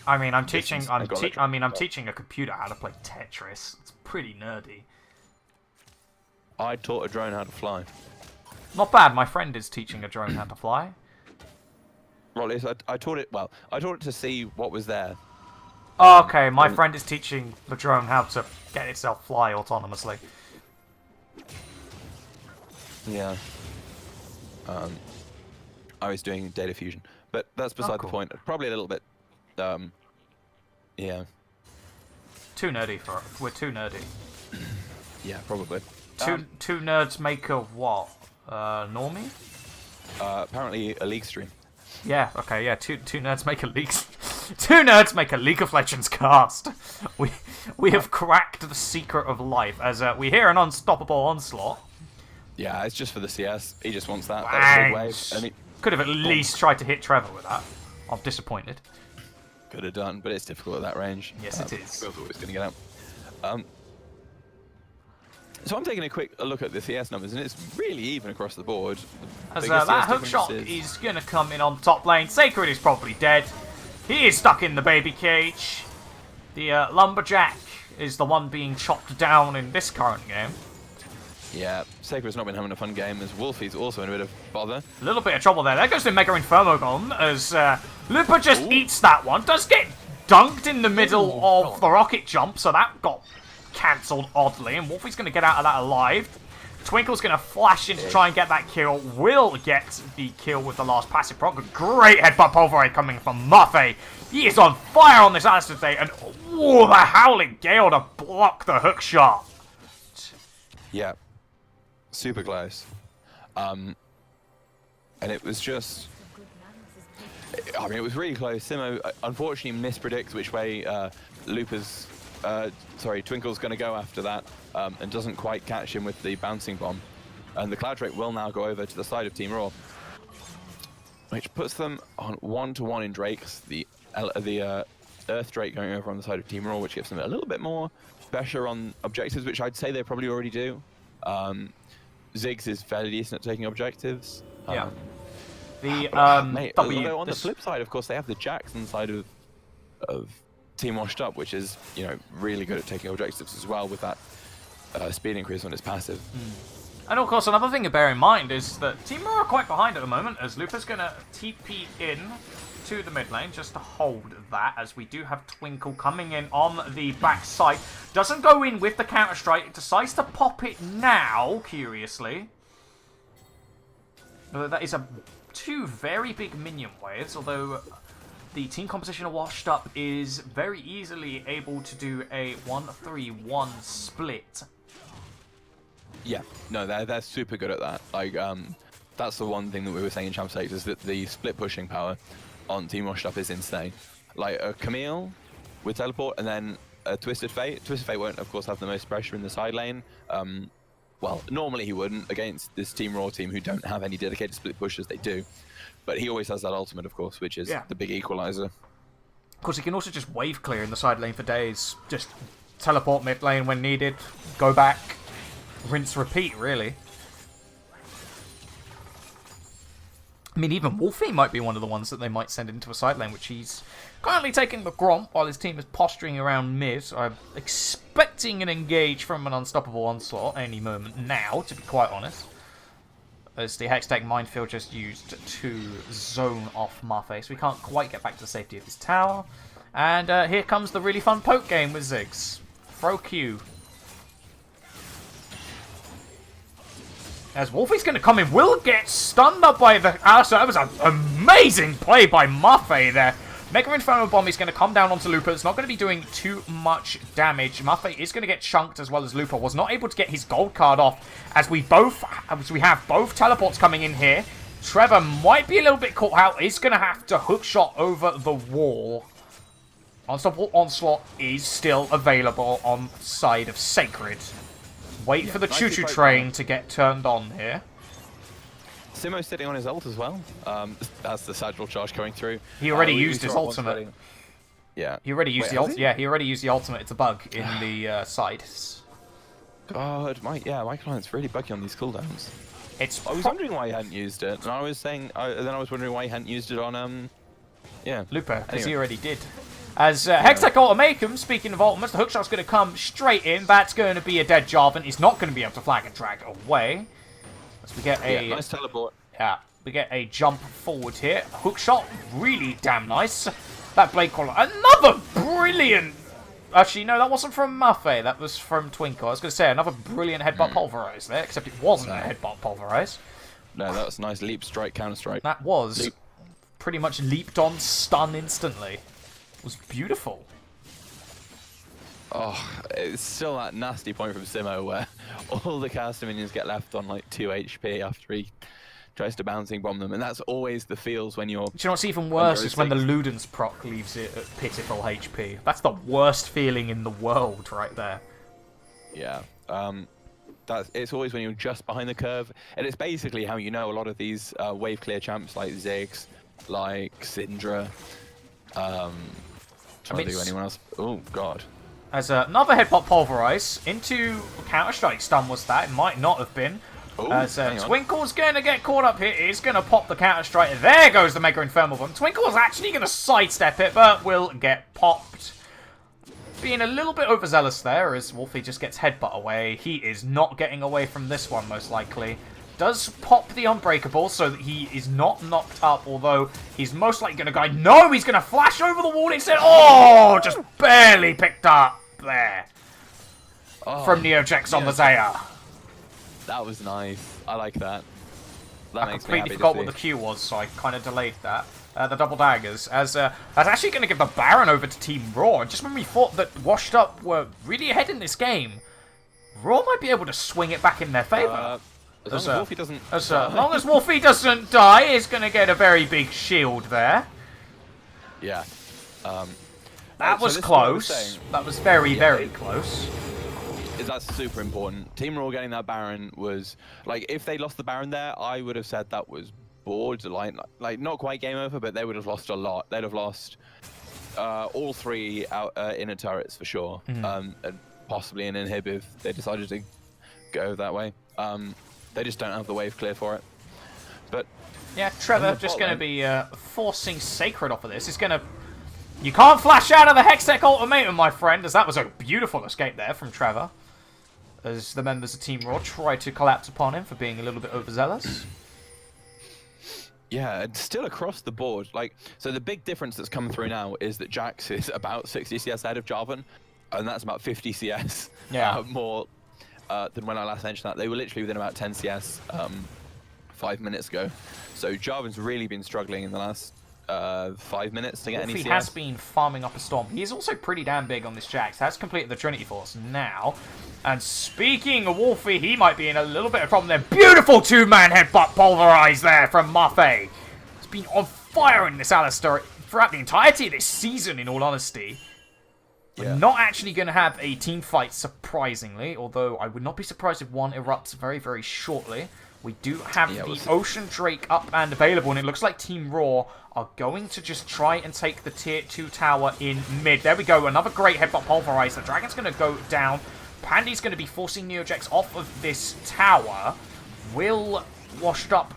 I mean, I'm teaching. Distance and got I'm teaching a computer how to play Tetris. It's pretty nerdy. I taught a drone how to fly. Not bad. My friend is teaching a drone how to fly. Well, I taught it. Well, I taught it to see what was there. Okay, my friend is teaching the drone how to get itself fly autonomously. Yeah. I was doing data fusion, but that's beside cool. the point. Probably a little bit. Yeah. Too nerdy for it. We're too nerdy. Yeah, probably. Two nerds make a what? Normie? Apparently a league stream. Yeah. Okay. Yeah. Two nerds make a league. Two nerds make a League of Legends cast. We have cracked the secret of life as we hear an unstoppable onslaught. Yeah, it's just for the CS. He just wants that. Big wave. And could have at least tried to hit Trevor with that. I'm disappointed. could have done, but it's difficult at that range. Yes, it is. Whoever was going to get out. So I'm taking a quick look at the CS numbers, and it's really even across the board. As Biggest that CS hook shot difference is going to come in on top lane. Sacred is probably dead. He is stuck in the baby cage. The Lumberjack is the one being chopped down in this current game. Yeah, Sacred's not been having a fun game, as Wolfie's also in a bit of bother. A little bit of trouble there. There goes the Mega Inferno Bomb as Lupa just eats that one. Does get dunked in the middle of the rocket jump, so that got cancelled oddly, and Wolfie's going to get out of that alive. Twinkle's going to flash in to try and get that kill. Will get the kill with the last passive proc. Great headbutt pulverate coming from Muffet. He is on fire on this Alistair today, and ooh, the Howling Gale to block the hook shot. Yeah, super close. And it was just... I mean, it was really close. Simo unfortunately mispredicts which way Lupa's Twinkle's going to go after that and doesn't quite catch him with the bouncing bomb. And the Cloud Drake will now go over to the side of Team Raw, which puts them on 1-to-1 in Drakes. The Earth Drake going over on the side of Team Raw, which gives them a little bit more pressure on objectives, which I'd say they probably already do. Ziggs is fairly decent at taking objectives. Yeah. Although on the flip side, of course, they have the Jackson side of Team Washed Up, which is, you know, really good at taking objectives as well with that speed increase on its passive. And of course, another thing to bear in mind is that Team Raw are quite behind at the moment, as Lupa's going to TP in to the mid lane just to hold that, as we do have Twinkle coming in on the back side. Doesn't go in with the counter-strike, decides to pop it now, curiously. That is two very big minion waves, although the team composition of Washed Up is very easily able to do a 1-3-1 split. Yeah, no, they're super good at that. Like, that's the one thing that we were saying in Champ 6 is that the split pushing power on Team Washed Up is insane. Like a Camille with teleport, and then a Twisted Fate. Twisted Fate won't, of course, have the most pressure in the side lane. Well, normally he wouldn't against this Team Raw team who don't have any dedicated split pushers. They do, but he always has that ultimate, of course, which is the big equalizer. Of course, he can also just wave clear in the side lane for days. Just teleport mid lane when needed, go back. Rinse, repeat, really. I mean, even Wolfie might be one of the ones that they might send into a side lane, which he's currently taking the Gromp while his team is posturing around mid. I'm expecting an engage from an Unstoppable Onslaught any moment now, to be quite honest. As the Hextech Minefield just used to zone off Marface. We can't quite get back to the safety of his tower. And here comes the really fun poke game with Ziggs. Throw Q. As Wolfie's going to come in, will get stunned up by the... So that was an amazing play by Maffei there. Mega Inferno Bomb is going to come down onto Lupa. It's not going to be doing too much damage. Maffei is going to get chunked as well as Lupa. Was not able to get his gold card off as we have both teleports coming in here. Trevor might be a little bit caught out. Is going to have to hookshot over the wall. Unstoppable Onslaught is still available on side of Sacred. Wait for the choo-choo train to get turned on here. Simo's sitting on his ult as well. That's the Sagittal charge going through. He already used his ultimate. Yeah. He already used the ultimate. Yeah, he already used the ultimate. It's a bug in the sides. God, my client's really buggy on these cooldowns. I was wondering why he hadn't used it, and I was wondering why he hadn't used it on Looper, because he already did. As Hextech Ultimatum, speaking of ultimates, the hookshot's going to come straight in. That's going to be a dead Jarvan. He's not going to be able to flag and drag away. As we get a nice teleport. Yeah, we get a jump forward here. Hookshot, really damn nice. That Blade Caller, another brilliant. Actually, no, that wasn't from Maffei. That was from Twinkle. I was going to say another brilliant headbutt pulverize there, except it wasn't a headbutt pulverize. No, that was a nice leap strike, counter strike. That was pretty much leaped on stun instantly. It was beautiful. Oh, it's still that nasty point from Simo where all the caster minions get left on like 2 HP after he tries to bouncing bomb them, and that's always the feels when you're... Do you know what's even worse is when the Ludens proc leaves it at pitiful HP. That's the worst feeling in the world right there. Yeah. It's always when you're just behind the curve, and it's basically how you know a lot of these wave clear champs like Ziggs, like Syndra, trying to do anyone else. Oh, God. As another headbutt pulverize into Counter-Strike stun was that. It might not have been. Ooh, as Twinkle's going to get caught up here. He's going to pop the Counter-Strike. There goes the Mega Infernal Bomb. Twinkle's actually going to sidestep it, but will get popped. Being a little bit overzealous there as Wolfie just gets headbutt away. He is not getting away from this one, most likely. Does pop the Unbreakable so that he is not knocked up, although he's most likely going to go... No, he's going to flash over the wall instead. Oh, just barely picked up there. From Neojex on the Zaya. That was nice. I like that. That I makes completely me happy forgot to what the see. Q was, so I kind of delayed that. The double daggers, as that's actually going to give the Baron over to Team Raw. Just when we thought that Washed Up were really ahead in this game, Raw might be able to swing it back in their favour. As long as Wolfie doesn't... As long as Wolfie doesn't die, he's going to get a very big shield there. Yeah. That was this is what I was close. saying. That was very, Yeah, very close. That's super important. Team Raw getting that Baron was like, if they lost the Baron there, I would have said that was borderline, like not quite game over, but they would have lost a lot. They'd have lost all 3 out inner turrets for sure, and possibly an inhib if they decided to go that way. They just don't have the wave clear for it. But yeah, Trevor just going to be forcing Sacred off of this. He's going to... You can't flash out of the Hextech ultimatum, my friend, as that was a beautiful escape there from Trevor. As the members of Team Raw try to collapse upon him for being a little bit overzealous. yeah, and still across the board. Like, so the big difference that's come through now is that Jax is about 60 CS ahead of Jarvan, and that's about 50 CS more than when I last mentioned that. They were literally within about 10 CS 5 minutes ago. So Jarvan's really been struggling in the last 5 minutes to get any CS. He has been farming up a storm. He's also pretty damn big on this Jax. Has completed the Trinity Force now. And speaking of Wolfie, he might be in a little bit of problem there. Beautiful 2-man headbutt pulverized there from Maffei. He's been on fire in this Alistar throughout the entirety of this season, in all honesty. We're not actually going to have a team fight, surprisingly, although I would not be surprised if one erupts very, very shortly. We do have the Ocean Drake up and available, and it looks like Team Raw are going to just try and take the Tier 2 tower in mid. There we go, another great headbutt pulverize. The Dragon's going to go down. Pandy's going to be forcing Neojax off of this tower. Will Washed Up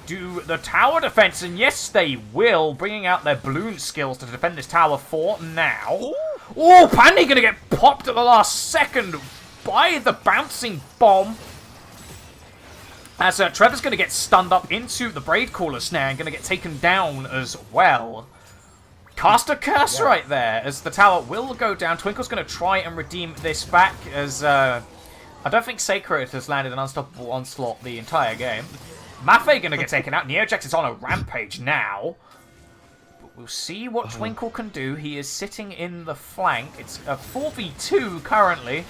do the tower defense? And yes, they will, bringing out their balloon skills to defend this tower for now. Oh, Pandy going to get popped at the last second by the bouncing bomb. As Trevor's going to get stunned up into the Braid Caller snare and going to get taken down as well. Cast a curse right there as the tower will go down. Twinkle's going to try and redeem this back as I don't think Sacred has landed an unstoppable onslaught the entire game. Maffei going to get taken out. Neojax is on a rampage now. But we'll see what Twinkle can do. He is sitting in the flank. It's a 4v2 currently.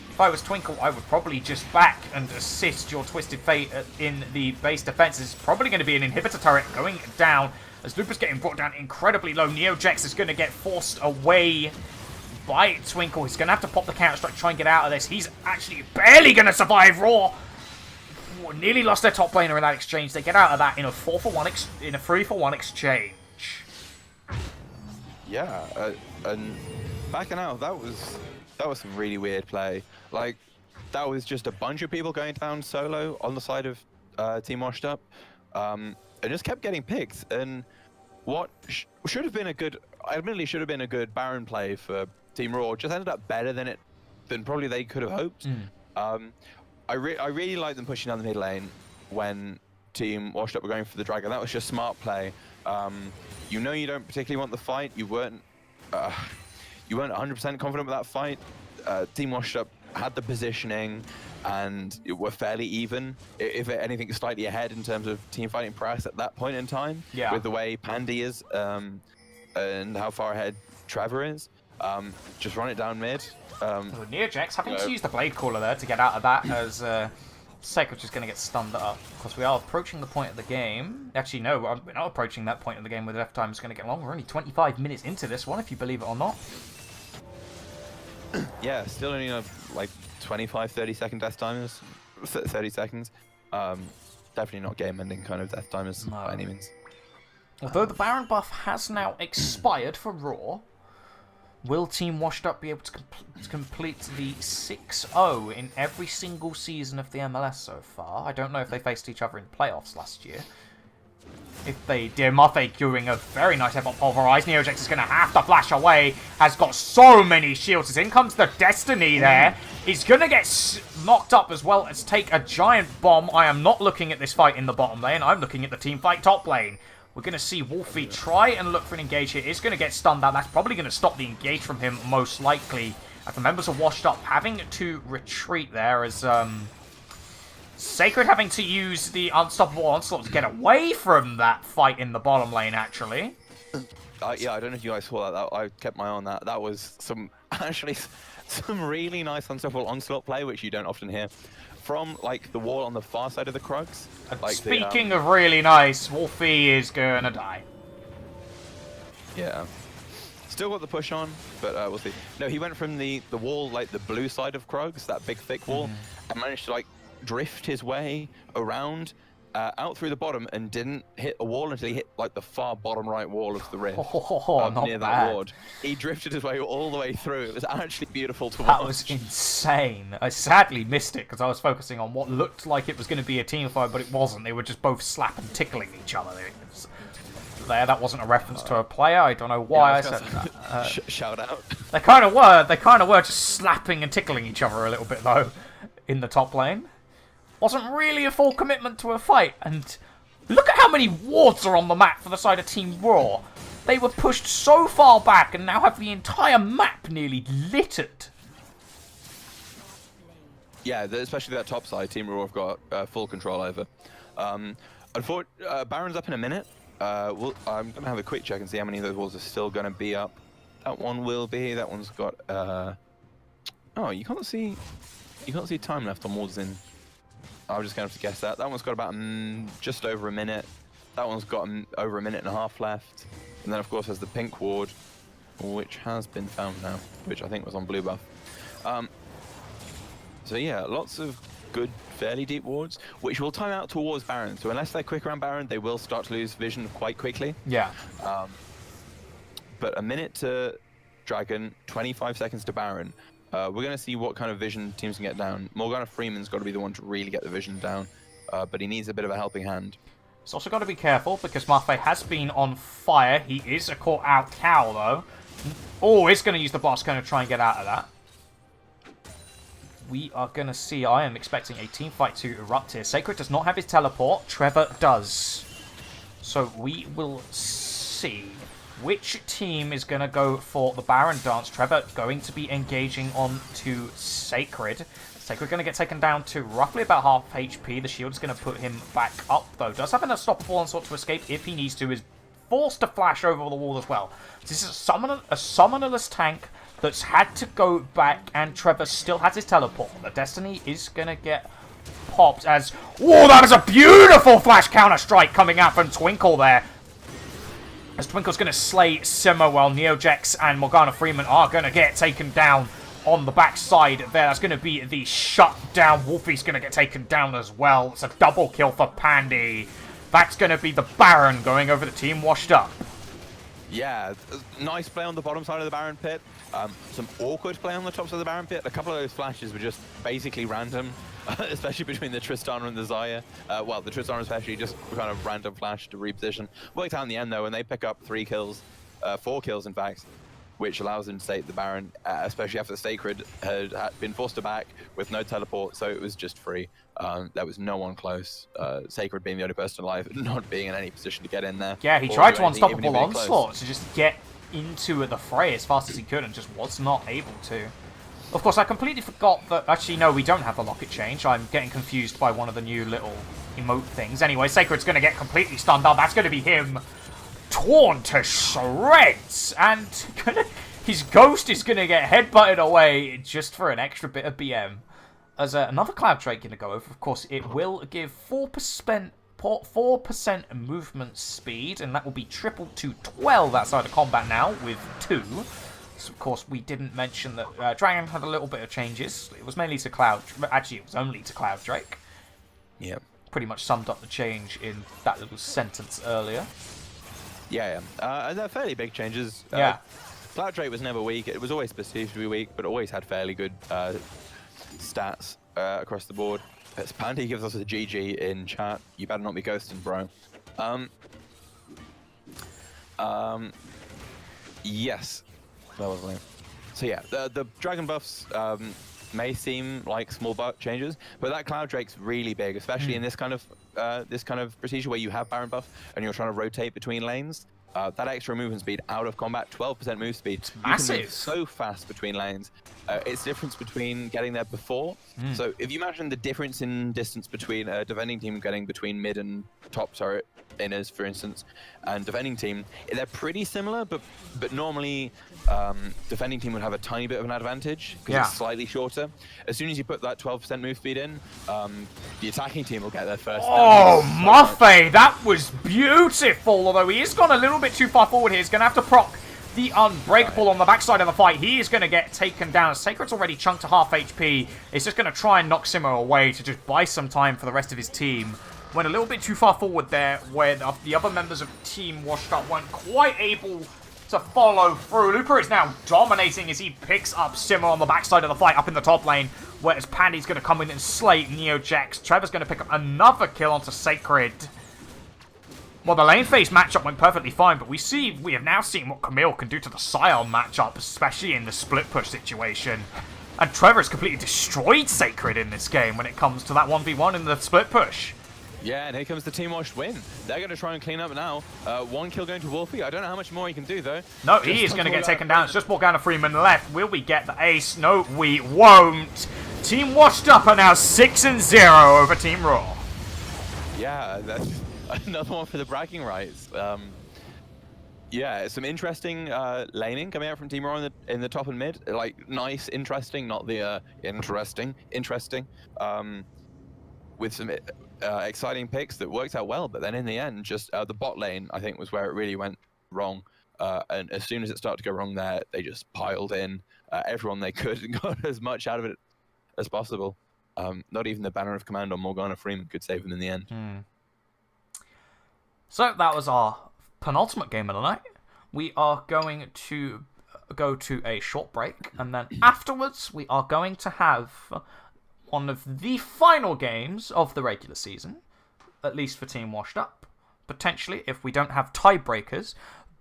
If I was Twinkle, I would probably just back and assist your Twisted Fate in the base defense. It's probably going to be an inhibitor turret going down as Lupus getting brought down incredibly low. Neojax is going to get forced away by Twinkle. He's going to have to pop the counter-strike, try and get out of this. He's actually barely going to survive Raw. Nearly lost their top laner in that exchange. They get out of that in a 3-for-1 exchange. Yeah, and backing out, that was some really weird play. Like, that was just a bunch of people going down solo on the side of Team Washed Up. It just kept getting picked, and what should have been a good, admittedly should have been a good Baron play for Team Raw, just ended up better than probably they could have hoped. I really like them pushing down the mid lane when Team Washed Up were going for the Dragon. That was just smart play. You know you don't particularly want the fight. You weren't 100% confident with that fight. Team Washed Up had the positioning and were fairly even, if anything slightly ahead in terms of team fighting prowess at that point in time, with the way Pandy is and how far ahead Trevor is. Just run it down mid. Neojax having to use the Blade Caller there to get out of that as Sacred's just going to get stunned up. Of course, we are approaching the point of the game. Actually, no, we're not approaching that point of the game where the F time is going to get long. We're only 25 minutes into this one, if you believe it or not. Yeah, still only like 25, 30-second death timers. 30 seconds. Definitely not game-ending kind of death timers by any means. Although the Baron buff has now expired for Raw, will Team Washed Up be able to complete the 6-0 in every single season of the MLS so far? I don't know if they faced each other in playoffs last year. If they did, Maffei doing a very nice headbutt pulverize. Neojax is going to have to flash away. Has got so many shields. As in comes the Destiny there. He's going to get knocked up as well as take a giant bomb. I am not looking at this fight in the bottom lane. I'm looking at the team fight top lane. We're going to see Wolfie try and look for an engage here. He's going to get stunned out. That's probably going to stop the engage from him, most likely. As the members are Washed Up, having to retreat there as Sacred having to use the Unstoppable Onslaught to get away from that fight in the bottom lane, actually. Yeah, I don't know if you guys saw that. I kept my eye on that. That was some really nice Unstoppable Onslaught play, which you don't often hear. From, like, the wall on the far side of the Krugs. Like speaking of really nice, Wolfie is gonna die. Yeah. Still got the push on, but we'll see. No, he went from the wall, like the blue side of Krugs, that big thick wall, and managed to like drift his way around, out through the bottom, and didn't hit a wall until he hit like the far bottom right wall of the rift. Not near bad. that ward. He drifted his way all the way through. It was actually beautiful to watch. That was insane. I sadly missed it because I was focusing on what looked like it was going to be a team fight, but it wasn't. They were just both slapping, tickling each other. That wasn't a reference to a player. I don't know why I said that. Shout out. They kind of were. They kind of were just slapping and tickling each other a little bit though, in the top lane. Wasn't really a full commitment to a fight, and look at how many wards are on the map for the side of Team Raw. They were pushed so far back and now have the entire map nearly littered. Yeah, especially that top side, Team Raw have got full control over. Baron's up in a minute. I'm going to have a quick check and see how many of those walls are still going to be up. That one will be. That one's got... Oh, you can't see time left on wards in... I was just going to have to guess that. That one's got about just over a minute. That one's got over a minute and a half left. And then, of course, there's the pink ward, which has been found now, which I think was on blue buff. So yeah, lots of good, fairly deep wards, which will time out towards Baron. So unless they're quick around Baron, they will start to lose vision quite quickly. Yeah. But a minute to Dragon, 25 seconds to Baron. We're going to see what kind of vision teams can get down. Morgana Freeman's got to be the one to really get the vision down, but he needs a bit of a helping hand. He's also got to be careful because Mafe has been on fire. He is a caught out cow though. Oh, he's going to use the blast cone to try and get out of that. We are going to see, I am expecting a team fight to erupt here. Sacred does not have his teleport. Trevor does. So we will see which team is going to go for the Baron dance. Trevor going to be engaging on to Sacred. Sacred going to get taken down to roughly about half HP. The shield is going to put him back up, though. Does have an unstoppable onslaught to escape if he needs to. Is forced to flash over the wall as well. This is a summonerless tank that's had to go back, and Trevor still has his teleport. The Destiny is going to get popped as... Whoa, that is a beautiful flash counter-strike coming out from Twinkle there. As Twinkle's going to slay Simo while Neojex and Morgana Freeman are going to get taken down on the backside there. That's going to be the shutdown. Wolfie's going to get taken down as well. It's a double kill for Pandy. That's going to be the Baron going over the team washed up. Yeah, nice play on the bottom side of the Baron pit. Some awkward play on the top side of the Baron pit. A couple of those flashes were just basically random, especially between the Tristana and the Xayah. Well, the Tristana especially just kind of random flash to reposition. Worked out in the end though, and they pick up 3 kills, 4 kills in fact, which allows them to take the Baron, especially after the Sacred had been forced to back with no teleport, so it was just free. There was no one close. Sacred being the only person alive, not being in any position to get in there. Yeah, he tried to unstoppable onslaught to just get into the fray as fast as he could and just was not able to. Of course, I completely forgot that... Actually, no, we don't have the locket change. I'm getting confused by one of the new little emote things. Anyway, Sacred's going to get completely stunned up. That's going to be him torn to shreds. And his ghost is going to get headbutted away just for an extra bit of BM. As another Cloud Drake going to go over. Of course, it will give 4% movement speed, and that will be tripled to 12 outside of combat now with 2. So, of course, we didn't mention that Dragon had a little bit of changes. It was mainly to Cloud... Actually, it was only to Cloud Drake. Yeah. Pretty much summed up the change in that little sentence earlier. Yeah. And they're fairly big changes. Yeah. Cloud Drake was never weak. It was always perceived to be weak, but always had fairly good stats across the board. Pandy gives us a GG in chat. You better not be ghosting, bro. Yes. That was lame. So yeah, the Dragon buffs may seem like small changes, but that Cloud Drake's really big, especially in this kind of procedure where you have Baron buff and you're trying to rotate between lanes. That extra movement speed out of combat, 12% move speed. It's massive. You can move so fast between lanes. It's the difference between getting there before. So if you imagine the difference in distance between a defending team getting between mid and top turret inners, for instance, and defending team, they're pretty similar, but normally defending team would have a tiny bit of an advantage because it's slightly shorter. As soon as you put that 12% move speed in, the attacking team will get there first. Oh, Mafe, that was beautiful, although he has gone a little bit too far forward here. He's going to have to proc the Unbreakable on the backside of the fight. He is going to get taken down. Sacred's already chunked to half HP. It's just going to try and knock Simmer away to just buy some time for the rest of his team. Went a little bit too far forward there, where the other members of Team Washed Up weren't quite able to follow through. Looper is now dominating as he picks up Simmer on the backside of the fight up in the top lane, whereas Pandy's going to come in and slay Neojax. Trevor's going to pick up another kill onto Sacred. Well, the lane phase matchup went perfectly fine, but we have now seen what Camille can do to the Scion matchup, especially in the split push situation. And Trevor has completely destroyed Sacred in this game when it comes to that 1v1 in the split push. Yeah, and here comes the Team Washed win. They're going to try and clean up now. 1 kill going to Wolfie. I don't know how much more he can do, though. No, he is going to get taken down. It's just Morgana Freeman left. Will we get the ace? No, we won't. Team Washed Up are now 6-0 over Team Raw. Yeah, that's another one for the bragging rights. Yeah, some interesting laning coming out from Team Raw in the top and mid. Like, nice, interesting, not the interesting. With some exciting picks that worked out well, but then in the end, just the bot lane, I think, was where it really went wrong. And as soon as it started to go wrong there, they just piled in everyone they could and got as much out of it as possible. Not even the Banner of Command on Morgana Freeman could save them in the end. So that was our penultimate game of the night. We are going to go to a short break, and then afterwards we are going to have one of the final games of the regular season, at least for Team Washed Up. Potentially, if we don't have tiebreakers.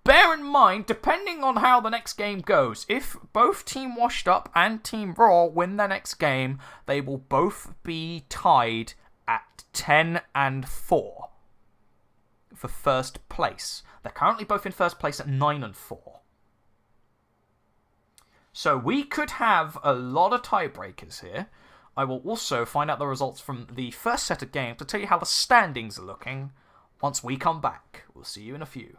Bear in mind, depending on how the next game goes, if both Team Washed Up and Team Raw win their next game, they will both be tied at 10-4 for first place. They're currently both in first place at 9-4. So we could have a lot of tiebreakers here. I will also find out the results from the first set of games to tell you how the standings are looking once we come back. We'll see you in a few.